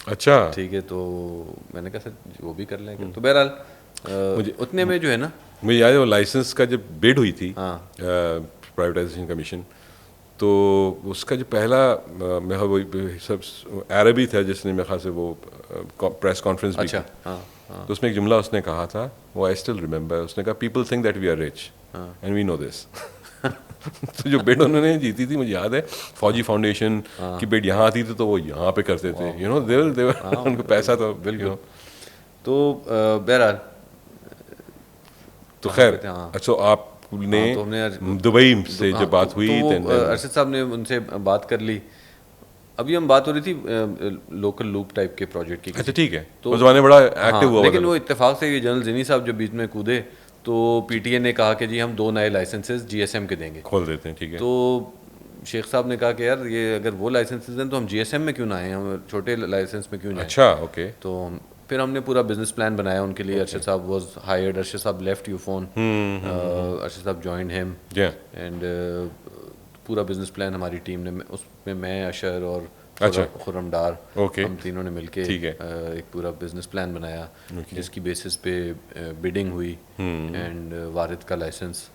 अच्छा ठीक है, तो मैंने कहा सर वो भी कर लेंगे। तो बहरहाल उतने में जो है ना, मुझे याद है वो लाइसेंस का जब बिड हुई थी हाँ प्राइवेटाइजेशन कमीशन, तो उसका जो पहला मेरा वो सब अरबी था जिसने मेरे ख्याल से वो प्रेस कॉन्फ्रेंस भी अच्छा की। हाँ तो उसमें एक जुमला उसने कहा था, वो आई स्टिल रिमेंबर, उसने कहा people think that we are rich and we know this. तो जो बिड उन्होंने जीती थी, मुझे याद है फौजी फाउंडेशन की बिड यहाँ आती थी तो वो यहाँ पे करते थे, यू नो देवर उनको पैसा तो बिल्कुल। तो बहरहाल तो खैर हाँ। अच्छा आपने तो हमने दुबई से हाँ, जब बात हुई तो then- अरशद साहब ने उनसे बात कर ली। अभी हम बात हो रही थी लोकल लूप टाइप के प्रोजेक्ट की। अच्छा ठीक है, तो उस जमाने बड़ा हाँ, एक्टिव हुआ लेकिन था। वो इत्तेफाक से ये जनरल जिनी साहब जब बीच में कूदे तो पीटीए ने कहा कि जी हम 2 नए लाइसेंसेस जीएसएम के देंगे। खोल देते हैं ठीक है। तो शेख साहब ने कहा कि यार ये अगर वो लाइसेंसेस हैं तो हम जीएसएम में क्यों ना आए, हम छोटे लाइसेंस में क्यों जाएं। अच्छा ओके तो फिर हमने पूरा बिजनेस प्लान बनाया उनके लिए। अरशद साहब वाज हायर्ड, अरशद साहब लेफ्ट यूफोन, अरशद साहब जॉइंड हिम या एंड पूरा बिजनेस प्लान हमारी टीम ने, उसमें मैं, अशर और अच्छा। खुर्रमडार, ओके हम तीनों ने मिलके ठीक है। एक पूरा बिजनेस प्लान बनाया जिसकी बेसिस पे बिडिंग हुई एंड वारिद का लाइसेंस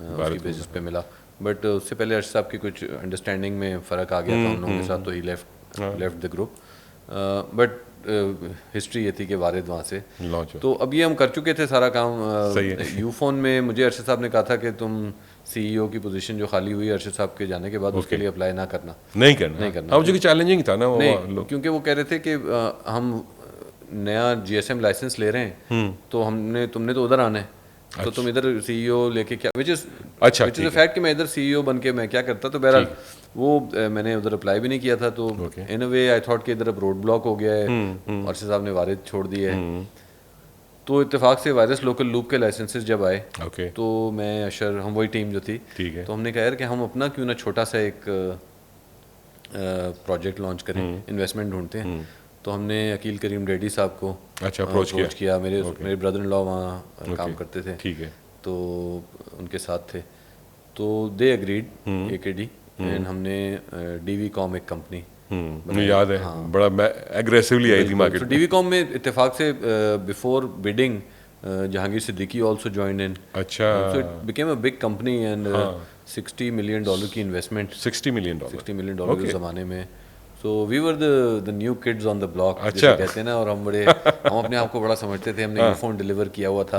उसकी बेसिस पे मिला। बट उससे पहले अरशद साहब की कुछ अंडरस्टैंडिंग में फ़र्क आ गया था उन लोगों के साथ, तो he left the group. But history ये थी कि वारिद वहाँ से लॉन्च तो अब ये हम कर चुके थे सारा काम। सही है। यूफोन में मुझे अरशद साहब ने कहा था कि तुम सीईओ की पोजीशन जो खाली हुई अरशद साहब के जाने के बाद उसके लिए अप्लाई ना करना। नहीं करना। हाँ, क्योंकि चैलेंजिंग था ना वो नहीं, क्योंकि वो कह रहे थे कि हम नया जीएसएम लाइसेंस ले रहे हैं तो तुमने तो उधर आना है, तो तुम इधर सीईओ लेके क्या, विच इज फैक्ट कि मैं इधर सीईओ बन के मैं क्या करता। तो बहरहाल वो मैंने उधर अप्लाई भी नहीं किया था। तो इन अ वे आई थॉट कि इधर अब रोड ब्लॉक हो गया है, अरशद साहब ने वारिद छोड़ दिया है। तो इत्तेफाक से वायरस लोकल लूप के लाइसेंसेस जब आए तो मैं अशर, हम वही टीम जो थी, तो हमने कहा यार कि हम अपना क्यों ना छोटा सा एक प्रोजेक्ट लॉन्च करें, इन्वेस्टमेंट ढूंढते हैं। तो हमने अकील करीम डेडी साहब को अप्रोच किया। मेरे ब्रदर इन लॉ वहाँ काम करते थे, ठीक है, तो उनके साथ थे। तो दे अग्रीड AKD एंड हमने डीवी कॉम एक कंपनी, मुझे याद है, बड़ा एग्रेसिवली आई थी मार्केट। डीवी कॉम में इत्तेफाक से before bidding Jahangir Siddiqui also joined in. अच्छा, so it became a big company and $60 million की इन्वेस्टमेंट। $60 मिलियन उस ज़माने में। So we were the new kids on the block, जैसे कहते हैं ना। और हम अपने आप को बड़ा समझते थे, हमने ईयरफोन डिलीवर किया हुआ था।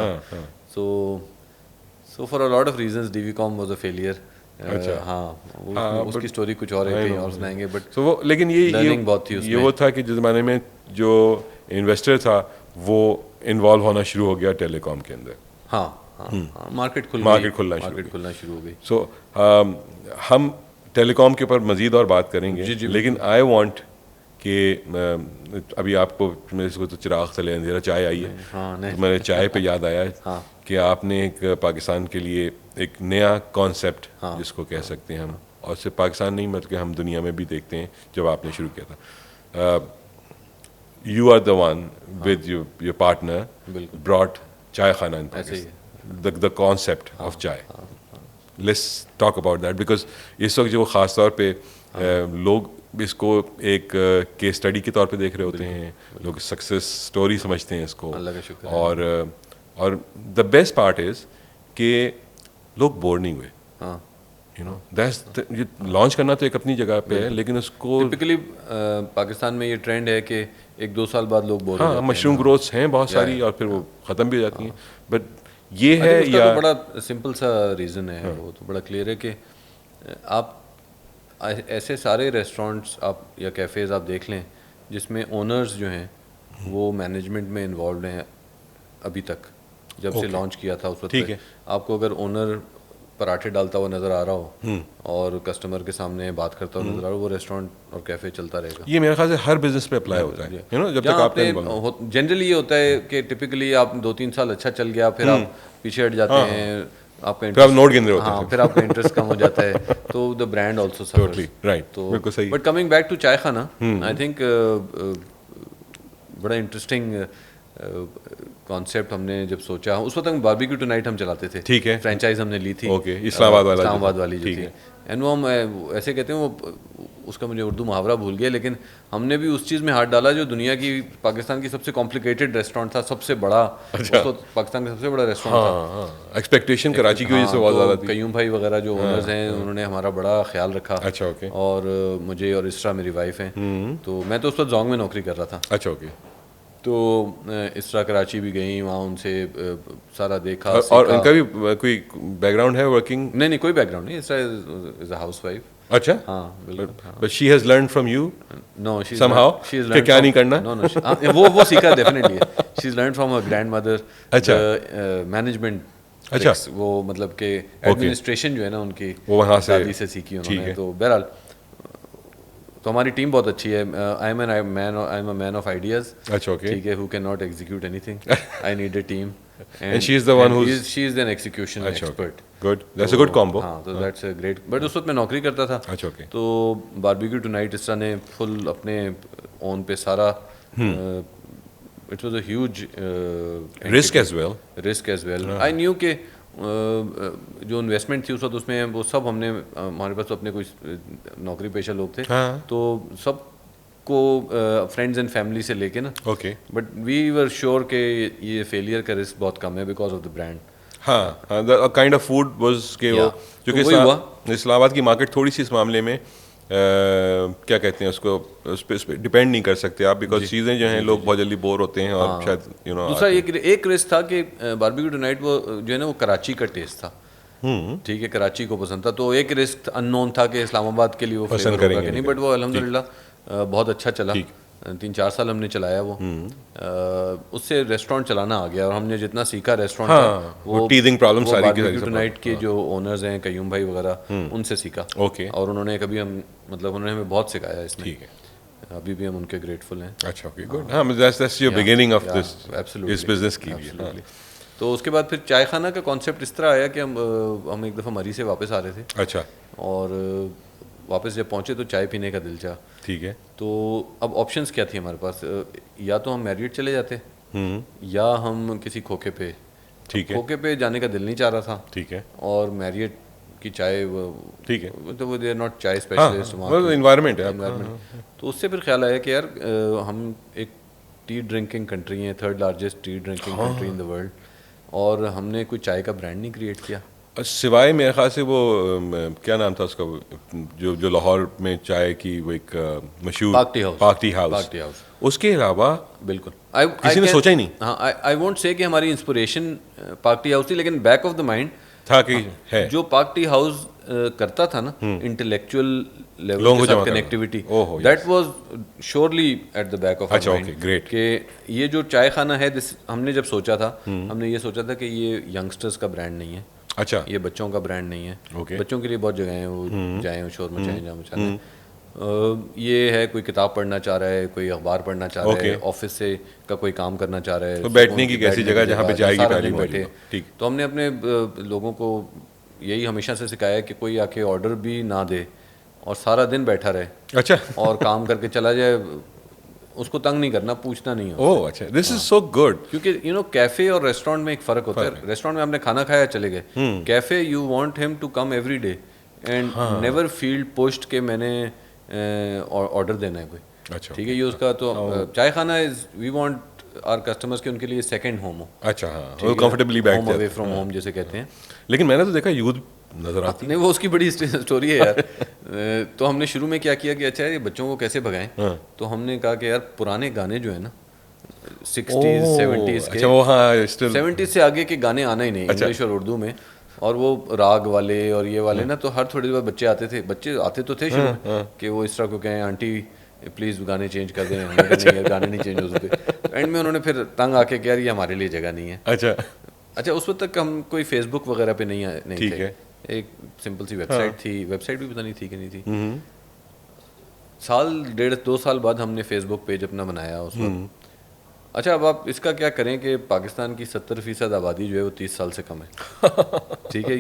So for a lot of reasons DV com was a failure. हाँ, उसकी स्टोरी कुछ और है, कहीं और सुनाएंगे। बट वो, लेकिन ये बहुत थी ये वो था कि जिस ज़माने में जो इन्वेस्टर था वो इन्वॉल्व होना शुरू हो गया टेलीकॉम के अंदर। हाँ, मार्केट खुलना शुरू हो गई। सो हम टेलीकॉम के ऊपर मज़ीद और बात करेंगे, लेकिन आई वांट कि अभी आपको मेरे को तो चिराग तले अंधेरा चाय आई है, तो मेरे चाय पे याद आया कि आपने एक पाकिस्तान के लिए एक नया कॉन्सेप्ट जिसको कह सकते हैं हम, और सिर्फ पाकिस्तान नहीं बल्कि हम दुनिया में भी देखते हैं, जब आपने शुरू किया था, you are the one with your partner brought Chai Khana in Pakistan, the concept of chai. Let's talk about that, because इस वक्त जो ख़ास तौर पे लोग इसको एक केस स्टडी के तौर पे देख रहे होते हैं, लोग सक्सेस स्टोरी समझते हैं इसको, और द बेस्ट पार्ट इज़ कि लोग बोर नहीं हुए। यू नो, दैट्स लॉन्च करना तो एक अपनी जगह पे है, लेकिन उसको टिपिकली पाकिस्तान में ये ट्रेंड है कि 1-2 साल बाद लोग बोर हो जाते हैं। मशरूम ग्रोथ्स हैं बहुत सारी, और फिर वो ख़त्म भी हो जाती हैं। बट ये है, या तो बड़ा सिंपल सा रीज़न है, वो तो बड़ा क्लियर है कि आप ऐसे सारे रेस्टोरेंट्स आप या कैफ़ेज़ आप देख लें जिसमें ओनर्स जो हैं वो मैनेजमेंट में इन्वॉल्व हैं अभी तक, जब से लॉन्च किया था उस वक्त। आपको अगर ओनर पराठे डालता हुआ नज़र आ रहा हो और कस्टमर के सामने बात करता हुआ नज़र आ रहा हो, वो रेस्टोरेंट और कैफ़े चलता रहेगा। ये मेरे ख्याल से हर बिजनेस पे अप्लाई होता है, यू नो, जब तक आपने जनरली ये होता है कि टिपिकली आप 2-3 साल अच्छा चल गया, फिर आप पीछे हट जाते हैं, आपका इंटरेस्ट नोट गिन रहे होते हैं, फिर आपका इंटरेस्ट कम हो जाता है, तो the brand also suffers. Right, तो बिल्कुल सही। बट कमिंग बैक टू चाय खाना, आई थिंक बड़ा इंटरेस्टिंग कॉन्सेप्ट हमने जब सोचा, उस वक्त हम बारबेक्यू टुनाइट हम चलाते थे, ठीक है, फ्रेंचाइज हमने ली थी, इस्लामाबाद वाली जो थी। एंड वो हम ऐसे कहते हैं, वो उसका मुझे उर्दू मुहावरा भूल गया, लेकिन हमने भी उस चीज़ में हाथ डाला जो दुनिया की, पाकिस्तान की सबसे कॉम्प्लिकेटेड रेस्टोरेंट था, सबसे बड़ा, पाकिस्तान का सबसे बड़ा रेस्टोरेंट था। एक्सपेक्टेशन कराची की वजह से बहुत ज़्यादा थी। कयूम भाई वगैरह जो ओनर्स हैं, उन्होंने हमारा बड़ा ख्याल रखा। अच्छा, ओके। और मुझे और इसरा मेरी वाइफ हैं, तो मैं तो उस वक्त जोंग में नौकरी कर रहा था। अच्छा, ओके। तो इसरा कराची भी गई, वहाँ उनसे सारा देखा। और उनका भी कोई बैकग्राउंड है वर्किंग? नहीं, कोई बैकग्राउंड नहीं, इसरा इज अ हाउसवाइफ। अच्छा, हाँ बिल्कुल। But she has learn from you? No, somehow कि क्या नहीं करना? नो, वो सीखा डेफिनेटली है। She is learn from her grandmother. अच्छा, मैनेजमेंट, अच्छा, वो मतलब कि एडमिनिस्ट्रेशन जो है ना उनकी, वो वहाँ से दादी से सीखी उन्होंने। तो बहरहाल तो हमारी टीम बहुत अच्छी है। I am a man of ideas. अच्छा, ओके, ठीक है, who can not execute anything. I need a team, and she is the one who's she is an execution expert. Good, that's a good combo. हाँ, तो that's a great. But उस वक्त मैं नौकरी करता था। अच्छा, ओके। तो बारबेक्यू टुनाइट इसरा ने फुल अपने ओन पे सारा, it was a huge risk as well. I knew के जो इन्वेस्टमेंट थी उस वक्त, उसमें वो सब हमने, हमारे पास अपने कुछ नौकरी पेशा लोग थे, तो सब को फ्रेंड्स एंड फैमिली से लेके ना, okay, but we were sure कि ये फेलियर का रिस्क बहुत कम है बिकॉज ऑफ द ब्रांड। हाँ, the kind of food was के वो, जो कि इस्लामाबाद की मार्केट थोड़ी सी इस मामले में क्या कहते हैं उसको, उस पर डिपेंड नहीं कर सकते आप, बिकॉज चीज़ें जो हैं लोग बहुत जल्दी बोर होते हैं, और शायद दूसरा एक रिस्क था कि बारबेक्यू टुनाइट वो जो है ना, वो कराची का टेस्ट था। ठीक है, कराची को पसंद था, तो एक रिस्क अननोन था कि इस्लामाबाद के लिए वो पसंद फ्लेवर होगा करेंगे कि नहीं, बट वो अल्हम्दुलिल्लाह बहुत अच्छा चला। 3-4 साल हमने चलाया वो। उससे रेस्टोरेंट चलाना आ गया, और हमने जितना सीखा रेस्टोरेंट हाँ, वो टीजिंग प्रॉब्लम सारी की सारी सब टुनाइट के जो ओनर्स हैं कयूम भाई वगैरह, उनसे सीखा। ओके, और उन्होंने कभी हम मतलब उन्होंने हमें बहुत सिखाया इसमें। ठीक है, अभी भी हम उनके ग्रेटफुल हैं। अच्छा, ओके, गुड। हाँ, that's your beginning of this, absolutely, इस बिजनेस के लिए। हाँ, तो उसके बाद फिर चाय खाना का कॉन्सेप्ट इस तरह आया कि हम एक दफ़ा मरी से वापस आ रहे थे, अच्छा, और वापस जब पहुंचे तो चाय पीने का दिल चाहा। ठीक है, तो अब ऑप्शंस क्या थी हमारे पास, या तो हम मैरियट चले जाते, या हम किसी खोखे पे। ठीक है, खोखे पे जाने का दिल नहीं चाह रहा था, ठीक है, और मैरियट की चाय ठीक है, तो वो दे आर नॉट चाय हाँ, स्पेशलिस्ट वो इन्वायरमेंट है एनवायरनमेंट। तो उससे फिर ख्याल आया कि यार हम एक टी ड्रिंकिंग कंट्री हैं, 3rd largest T drinking country in the world, और हमने कोई चाय का ब्रांड नहीं क्रिएट किया। सिवाय मेरे ख्याल से वो क्या नाम था उसका, जो लाहौर में चाय की वो एक मशहूर पाक टी हाउस, उसके अलावा बिल्कुल किसी ने सोचा ही नहीं। हाँ, आई वोंट से कि हमारी इंस्पिरेशन पाक टी हाउस थी, लेकिन बैक ऑफ द माइंड था कि है जो पाक टी हाउस करता था ना, इंटेलेक्चुअल लेवल लोगों को के जमा साथ करना। कनेक्टिविटी, ओहो, that was surely at the back of अच्छा, आवर ओके, माइंड ग्रेट। कि ये जो चाय खाना है, हमने जब सोचा था, हमने ये सोचा था कि ये यंगस्टर्स का ब्रांड नहीं है, अच्छा, ये बच्चों का ब्रांड नहीं है। ओके, बच्चों के लिए बहुत जगह हैं, वो जाएं शोर मचाएं जहाँ मचाना है। ये है कोई किताब पढ़ना चाह रहा है, कोई अखबार पढ़ना चाह रहा है, ऑफिस से का कोई काम करना चाह रहा है, तो बैठने की कैसी जगह जहाँ पे चाय की सारा प्याली दिन बैठे। ठीक, तो हमने अपने लोगों को यही हमेशा से सिखाया कि कोई आके ऑर्डर भी ना दे और सारा दिन बैठा रहे अच्छा, और काम करके चला जाए, उसको तंग नहीं करना, पूछना नहीं हो। ओह अच्छा, दिस इज सो गुड। क्योंकि कैफे और रेस्टोरेंट में एक फ़र्क होता है। रेस्टोरेंट में हमने खाना खाया चले गए, cafe you want him to come every day and never feel pushed के मैंने ऑर्डर देना है कोई। अच्छा, ठीक है, ये उसका तो Chai Khana is we want our customers के उनके लिए सेकंड होम हो। अच्छा, हाँ, वो कंफर्टेबली बैठ होम जाते अवे फ्रॉम होम जिसे कहते हैं। लेकिन मैंने तो देखा यूथ नजर आती नहीं, वो उसकी बड़ी स्टोरी है यार। तो हमने शुरू में क्या किया कि अच्छा ये बच्चों को कैसे भगाएं, तो हमने कहा कि यार पुराने गाने जो है ना 60s 70s के, अच्छा, वो हाँ स्टिल 70s से आगे के गाने आना ही नहीं, इंग्लिश और उर्दू में, और वो राग वाले और ये वाले ना, तो हर थोड़ी देर बाद बच्चे आते तो थे शुरू में कि वो इस तरह को कहें आंटी प्लीज़ गाने चेंज कर दें, हमने कहा नहीं यार गाने नहीं चेंज हो सकते। एंड में उन्होंने फिर तंग आके कहा यार ये हमारे लिए जगह नहीं है। अच्छा, उस वक्त तक हम कोई फेसबुक वगैरह पे नहीं ठीक थे, है, एक सिंपल सी वेबसाइट थी, वेबसाइट भी पता नहीं थी कि नहीं थी। साल 1.5-2 साल बाद हमने फेसबुक पेज अपना बनाया उस वक्त। अच्छा, अब आप इसका क्या करें कि पाकिस्तान की 70% आबादी जो है वो 30 साल से कम है। ठीक है,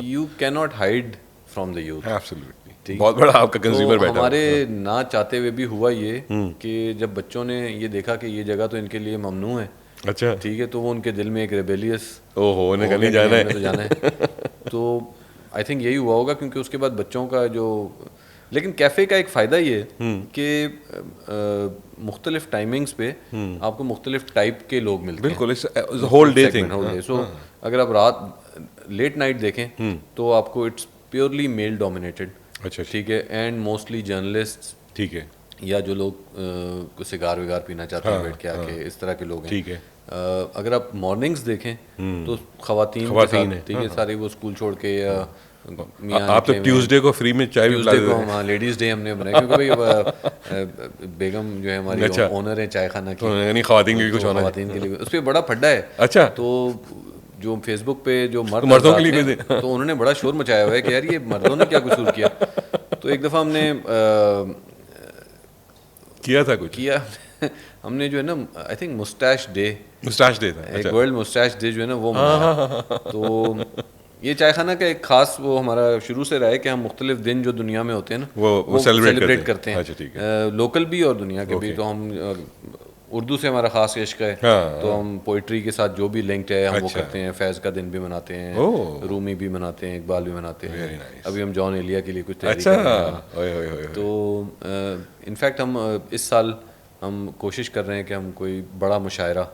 you can not hide from the youth. Absolutely, बहुत बड़ा आपका कंज्यूमर बैठा हमारे ना चाहते हुए भी हुआ ये कि जब बच्चों ने ये देखा कि ये जगह तो इनके लिए ममनू है, अच्छा, ठीक है, तो वो उनके दिल में एक रेबेलियस ओहो उन्हें नहीं जाना है, तो जाना है। तो आई थिंक यही हुआ होगा, क्योंकि उसके बाद बच्चों का जो, लेकिन कैफ़े का एक फ़ायदा ये है कि मुख्तलिफ टाइमिंग्स पे आपको मुख्तलिफ टाइप के लोग मिलते हैं। बिल्कुल, होल डे थिंग। सो अगर आप रात लेट नाइट देखें तो आपको इट्स प्योरली मेल डोमिनेटेड, अच्छा, ठीक है, एंड मोस्टली जर्नलिस्ट, ठीक है, या जो लोग सिगार विगार पीना चाहते हैं बैठ के आके, इस तरह के लोग हैं। ठीक है, अगर आप मॉर्निंग्स देखें तो खवातीन खवातीन है, ठीक है, सारे वो स्कूल छोड़ के या आप तो ट्यूसडे को फ्री में चाय भी पिला देते हैं। हाँ, लेडीज डे हमने बनाया, क्योंकि भाई बेगम जो है हमारी अच्छा, ओनर है चाय खाना की, यानी खवातीन के लिए कुछ होना है। खवातीन के लिए उस पर बड़ा फड्डा है। अच्छा, तो जो फेसबुक पे जो मर्दों के लिए भी तो उन्होंने बड़ा शोर मचाया हुआ है कि यार ये मर्दों ने क्या कसूर किया। तो एक दफ़ा हमने किया था कुछ हमने जो है ना, आई थिंक मुस्टैश डे था, एक वर्ल्ड मुस्टैश डे जो है ना वो मनाया। तो ये चाय खाना का एक खास वो हमारा शुरू से रहा है कि हम मुख्तलिफ दिन जो दुनिया में होते हैं ना वो सेलिब्रेट करते हैं। अच्छा, ठीक है, लोकल भी और दुनिया के भी। तो हम उर्दू से हमारा खास इश्क है, तो हम पोइट्री के साथ जो भी लिंक्ड है हम वो करते हैं। फैज़ का दिन भी मनाते हैं, रूमी भी मनाते हैं, इकबाल भी मनाते हैं। अभी हम जॉन एलिया के लिए कुछ तैयारी कर रहे हैं। तो इनफैक्ट हम इस साल हम कोशिश कर रहे हैं कि हम कोई बड़ा मुशायरा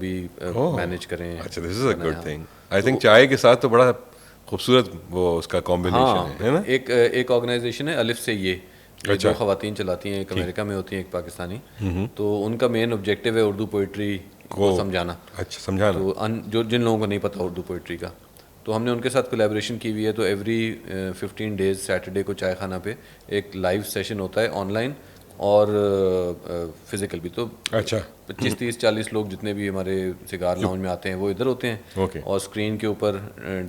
भी मैनेज करें। अच्छा, this is a good thing. I think चाय के साथ तो बड़ा खूबसूरत वो उसका कॉम्बिनेशन है ना। एक ऑर्गेनाइजेशन है अलिफ से ये, जो खवातीन चलाती हैं, एक अमेरिका में होती हैं, एक पाकिस्तानी। तो उनका मेन ऑब्जेक्टिव है उर्दू पोइट्री को समझाना। अच्छा, समझाना। तो जो जिन लोगों को नहीं पता उर्दू पोइट्री का, तो हमने उनके साथ कोलैबोरेशन की हुई है। तो एवरी 15 डेज सैटरडे को चाय खाना पे एक लाइव सेशन होता है ऑनलाइन और फिजिकल भी। तो अच्छा 25-30-40 लोग जितने भी हमारे सिगार लाउंज में आते हैं वो इधर होते हैं। Okay. और स्क्रीन के ऊपर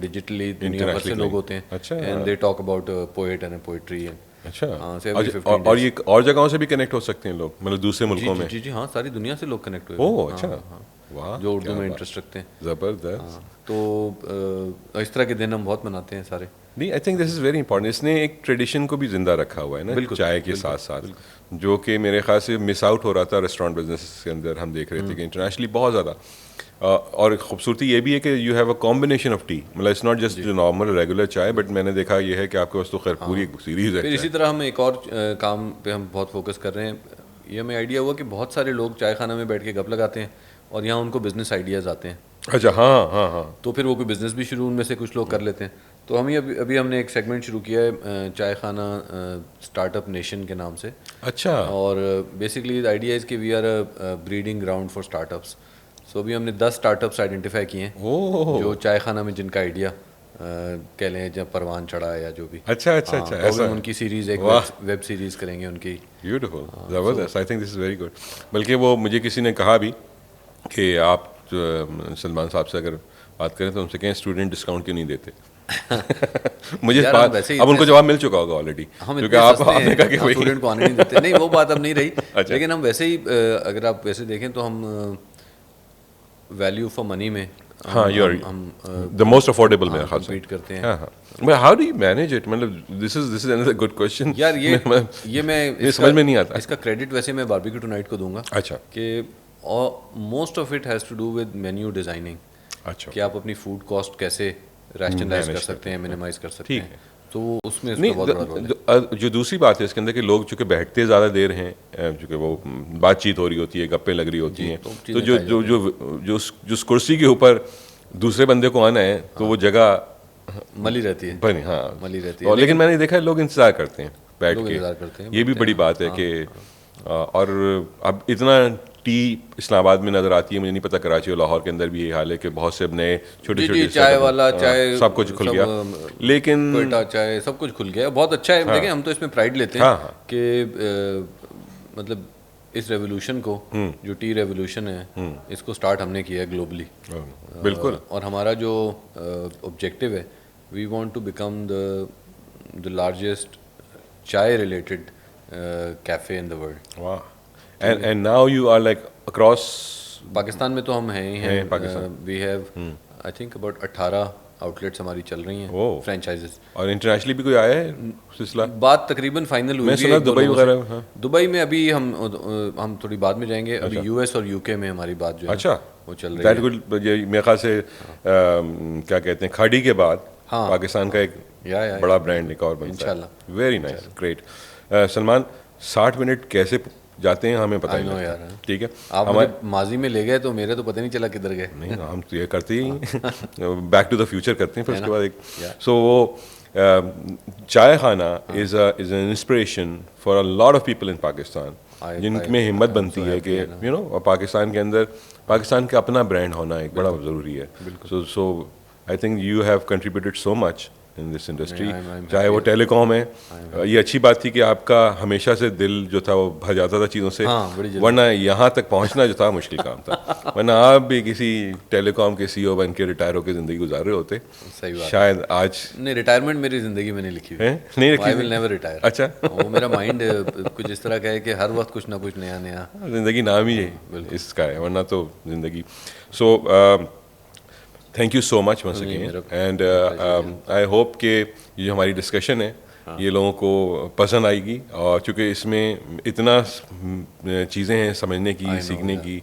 डिजिटली दुनिया भर से लोग होते हैं। अच्छा। And they talk about poet and poetry. अच्छा हाँ, so every 15 और ये और जगहों से भी कनेक्ट हो सकते हैं लोग, मतलब दूसरे मुल्कों में? जी जी हाँ, सारी दुनिया से लोग कनेक्ट हुए। ओह अच्छा, वाह, जो उर्दू क्या में बात। इंटरेस्ट रखते हैं। ज़बरदस्त। तो इस तरह के दिन हम बहुत मनाते हैं सारे। नहीं, I think this is very important. इसने एक ट्रेडिशन को भी जिंदा रखा हुआ है ना, बिल्कुल, चाय के साथ साथ, जो कि मेरे ख्याल से मिस आउट हो रहा था रेस्टोरेंट बिजनेस के अंदर। हम देख रहे थे कि इंटरनेशनली बहुत ज़्यादा। और खूबसूरती ये भी है कि you have a combination of tea, मतलब it's not just normal regular chai, but मैंने देखा ये है कि आपके पास तो खैर पूरी एक सीरीज़ है फिर इसी चाय। तरह हम एक और काम पे हम बहुत फोकस कर रहे हैं। ये हमें आइडिया हुआ कि बहुत सारे लोग चाय खाना में बैठ के गप लगाते हैं और यहाँ उनको बिजनेस आइडियाज़ आते हैं। अच्छा, हाँ हाँ हाँ। तो फिर वो कोई बिजनेस भी शुरू उनमें से कुछ लोग कर लेते हैं। तो हम अभी हमने एक सेगमेंट शुरू किया है चाय खाना स्टार्टअप नेशन के नाम से। अच्छा, और बेसिकली द आइडिया इज़ कि we are a breeding ground for startups. So अभी हमने 10 स्टार्टअप्स आइडेंटिफाई किए हैं ओह, जो चाय खाना में जिनका आइडिया कह लें जब परवान चढ़ा है या जो भी। अच्छा अच्छा हाँ, अच्छा, तो अभी ऐसा हम उनकी सीरीज एक वाह। वेब सीरीज करेंगे उनकी। ब्यूटीफुल, ज़बरदस्त। I think this is very good. बल्कि वो मुझे किसी ने कहा भी कि आप सलमान साहब से अगर बात करें तो उनसे कहें स्टूडेंट डिस्काउंट क्यों नहीं देते। मुझे इस यार, बात हम वैसे ही अब उनको जवाब मिल चुका होगा ऑलरेडी, हम क्योंकि इतने सस्ते आपने कहा कि हैं, भाई स्टूडेंट को आने नहीं देते। नहीं, वो बात अब नहीं रही। अच्छा। लेकिन हम वैसे ही अगर आप वैसे देखें तो हम वैल्यू फॉर मनी में हाँ, यू आर हम द मोस्ट अफोर्डेबल मेरे ख्याल से। compete करते हैं। हाँ हाँ, but how do you manage it? मतलब this is another good question यार ये मैं ये समझ में नहीं आता। इसका क्रेडिट वैसे मैं बारबेक्यू टुनाइट को दूंगा अच्छा कि most of it has to do with menu designing. अच्छा, कि आप अपनी फूड कॉस्ट कैसे रैशनलाइज कर सकते हैं, मिनिमाइज कर सकते ठीक हैं। है। तो उसमें इसका नहीं, बहुत बड़ा रोल है। जो दूसरी बात है इसके अंदर कि लोग चूंकि बैठते ज़्यादा देर हैं, चूंकि वो बातचीत हो रही होती है, गप्पें लग रही होती हैं, तो तो चीज़ें जो खाई जो जो जो जो उस कुर्सी के ऊपर दूसरे बंदे को आना है तो वो जगह मली रहती है, बनी, हाँ मली रहती और है। लेकिन मैंने देखा है लोग इंतज़ार करते हैं बैठ लोग के। इंतजार करते हैं, ये भी बड़ी बात है कि और अब इतना टी इस्लामाबाद में नज़र आती है, मुझे नहीं पता कराची और लाहौर के अंदर भी ये हाल है कि बहुत से अपने छोटे जी छोटे चाय वाला चाय सब कुछ खुल गया, लेकिन कोयटा चाय सब कुछ खुल गया, बहुत अच्छा है। देखें, हम तो इसमें प्राइड लेते हैं हाँ, हाँ। कि मतलब इस रेवोल्यूशन को, जो टी रेवोल्यूशन है, इसको स्टार्ट हमने किया है ग्लोबली। बिल्कुल। और हमारा जो ऑब्जेक्टिव है, we want to become the largest chai related cafe in the world. वाह, and now you are like across Pakistan में तो हम हैं ही हैं हैं। Pakistan. We have I think about 18 outlets हमारी चल रही हैं, ओह। फ्रेंचाइजेस। और इंटरनेशनली भी कोई आया है सिलसिला? बात तकरीबन फाइनल हुई मैं भी सुना है एक दो दुबई लोगों से। वगैरह, हाँ। दुबई में अभी हम थोड़ी बाद में जाएंगे। अभी यूएस और यूके में हमारी बात जो है अच्छा, वो चल रही दैट है। गुड। ये मेरे ख्याल से क्या कहते हैं, खाड़ी के बाद हाँ। पाकिस्तान का एक या बड़ा ब्रांड एक और बनता है। इंशाल्लाह। Very nice, great. Salman, 60 minute कैसे जाते हैं हमें पता I ही know नहीं यार। लगता। ठीक है, आप मुझे माजी में ले गए तो मेरे तो पता नहीं चला किधर गए। नहीं हम तो ये करते ही बैक टू द फ्यूचर करते हैं, फिर उसके बाद एक Yeah. सो वो चाय Khana is an inspiration for a lot of people in Pakistan, जिनमें हिम्मत बनती है कि यू नो पाकिस्तान के अंदर पाकिस्तान का अपना ब्रांड होना एक बड़ा ज़रूरी है। So I think you have contributed so much in this industry, I'm चाहे वो टेलीकॉम है। ये अच्छी बात थी कि आपका हमेशा से दिल जो था वो भर जाता था चीज़ों से, हाँ, बड़ी जल्दी। वरना यहाँ तक पहुँचना जो था मुश्किल काम था। वरना आप भी किसी टेलीकॉम के सीईओ बन के रिटायर होकर ज़िंदगी गुजार रहे होते, सही बात। शायद आज नहीं, रिटायरमेंट मेरी जिंदगी में नहीं लिखी हुई है नहीं आई रखी। Will never retire. अच्छा, वो मेरा माइंड कुछ इस तरह का है कि हर वक्त कुछ ना कुछ नया नया। ज़िंदगी नाम ही इसका है, वरना तो ज़िंदगी। So thank you so much once again, and I hope कि ये जो हमारी डिस्कशन है ये लोगों को पसंद आएगी, और चूँकि इसमें इतना चीज़ें हैं समझने की, सीखने की,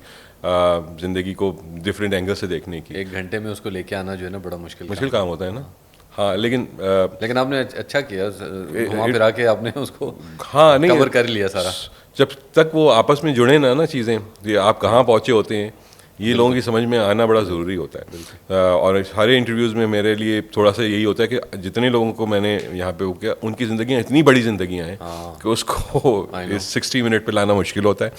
ज़िंदगी को डिफरेंट एंगल से देखने की। 1 घंटे में उसको लेके आना जो है ना बड़ा मुश्किल मुश्किल काम होता है ना। हाँ, लेकिन लेकिन आपने अच्छा किया, घुमा फिरा के आपने उसको हाँ नहीं कवर कर लिया सारा। जब तक वो आपस में जुड़े ना चीज़ें, ये आप कहाँ पहुँचे होते हैं, ये लोगों की समझ में आना बड़ा ज़रूरी होता है। और सारे इंटरव्यूज़ में मेरे लिए थोड़ा सा यही होता है कि जितने लोगों को मैंने यहाँ पे वो किया, उनकी ज़िंदगियाँ इतनी बड़ी ज़िंदगियाँ हैं कि उसको इस 60 मिनट पे लाना मुश्किल होता है।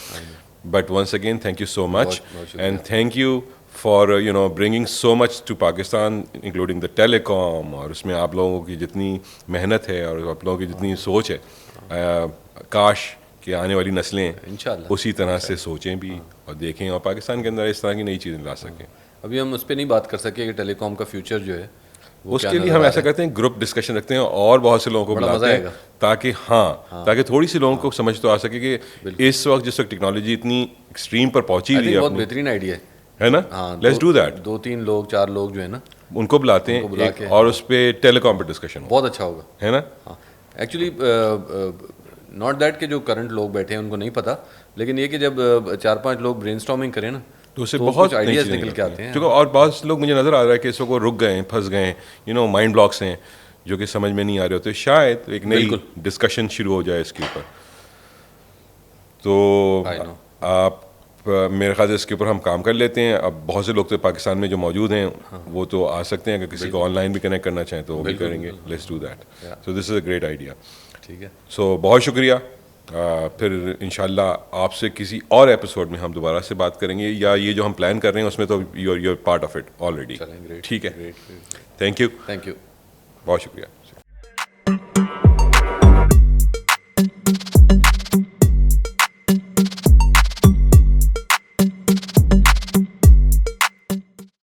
But once again thank you so much, and thank you for you know bringing so much to Pakistan including the telecom, और उसमें आप लोगों की जितनी मेहनत है और आप लोगों की जितनी सोच है, काश कि आने वाली नस्लें इंशाल्लाह उसी तरह से सोचें भी और देखें और पाकिस्तान के अंदर इस तरह की नई चीज़ें ला सकें। अभी हम उस पर नहीं बात कर सके कि टेलीकॉम का फ्यूचर जो है वो क्या उसके लिए नज़र हम आ ऐसा रहा है। करते हैं, ग्रुप डिस्कशन रखते हैं और बहुत से लोगों को बड़ा बुलाते मज़ा हैं आएगा। ताकि ताकि थोड़ी सी लोगों को समझ तो आ सके कि इस वक्त जिस वक्त टेक्नोलॉजी इतनी एक्सट्रीम पर पहुंची I हुई think है बहुत अपनी, बेहतरीन आइडिया है ना, हाँ, लेट्स डू दैट। 2-3 लोग 4 लोग जो है ना, उनको बुलाते हैं बुला एक, के, और उस पर टेलीकॉम पर डिस्कशन हो, बहुत अच्छा होगा। है ना। हाँ, एक्चुअली नॉट दैट के जो करंट लोग बैठे हैं उनको नहीं पता, लेकिन ये कि जब 4-5 लोग ब्रेनस्टॉर्मिंग करें ना, तो उससे तो बहुत कुछ आइडियाज चीज़ें निकल के आते हैं। क्योंकि और बहुत से लोग मुझे नज़र आ रहा है कि इस वक्त रुक गए हैं, फंस गए हैं, यू नो माइंड ब्लॉक्स हैं जो कि समझ में नहीं आ रहे होते। शायद एक नई डिस्कशन शुरू हो जाए इसके ऊपर। तो I know. आप मेरे ख्याल से इसके ऊपर हम काम कर लेते हैं। अब बहुत से लोग तो पाकिस्तान में जो मौजूद हैं वो तो आ सकते हैं, अगर किसी को ऑनलाइन भी कनेक्ट करना चाहें तो वो भी करेंगे। Let's do that. So this is a great idea. ठीक है, सो बहुत शुक्रिया। फिर इंशाल्लाह आपसे किसी और एपिसोड में हम दोबारा से बात करेंगे, या ये जो हम प्लान कर रहे हैं उसमें तो your part of it already. चलें, ग्रेट, ठीक है, great, thank you, thank you. बहुत शुक्रिया।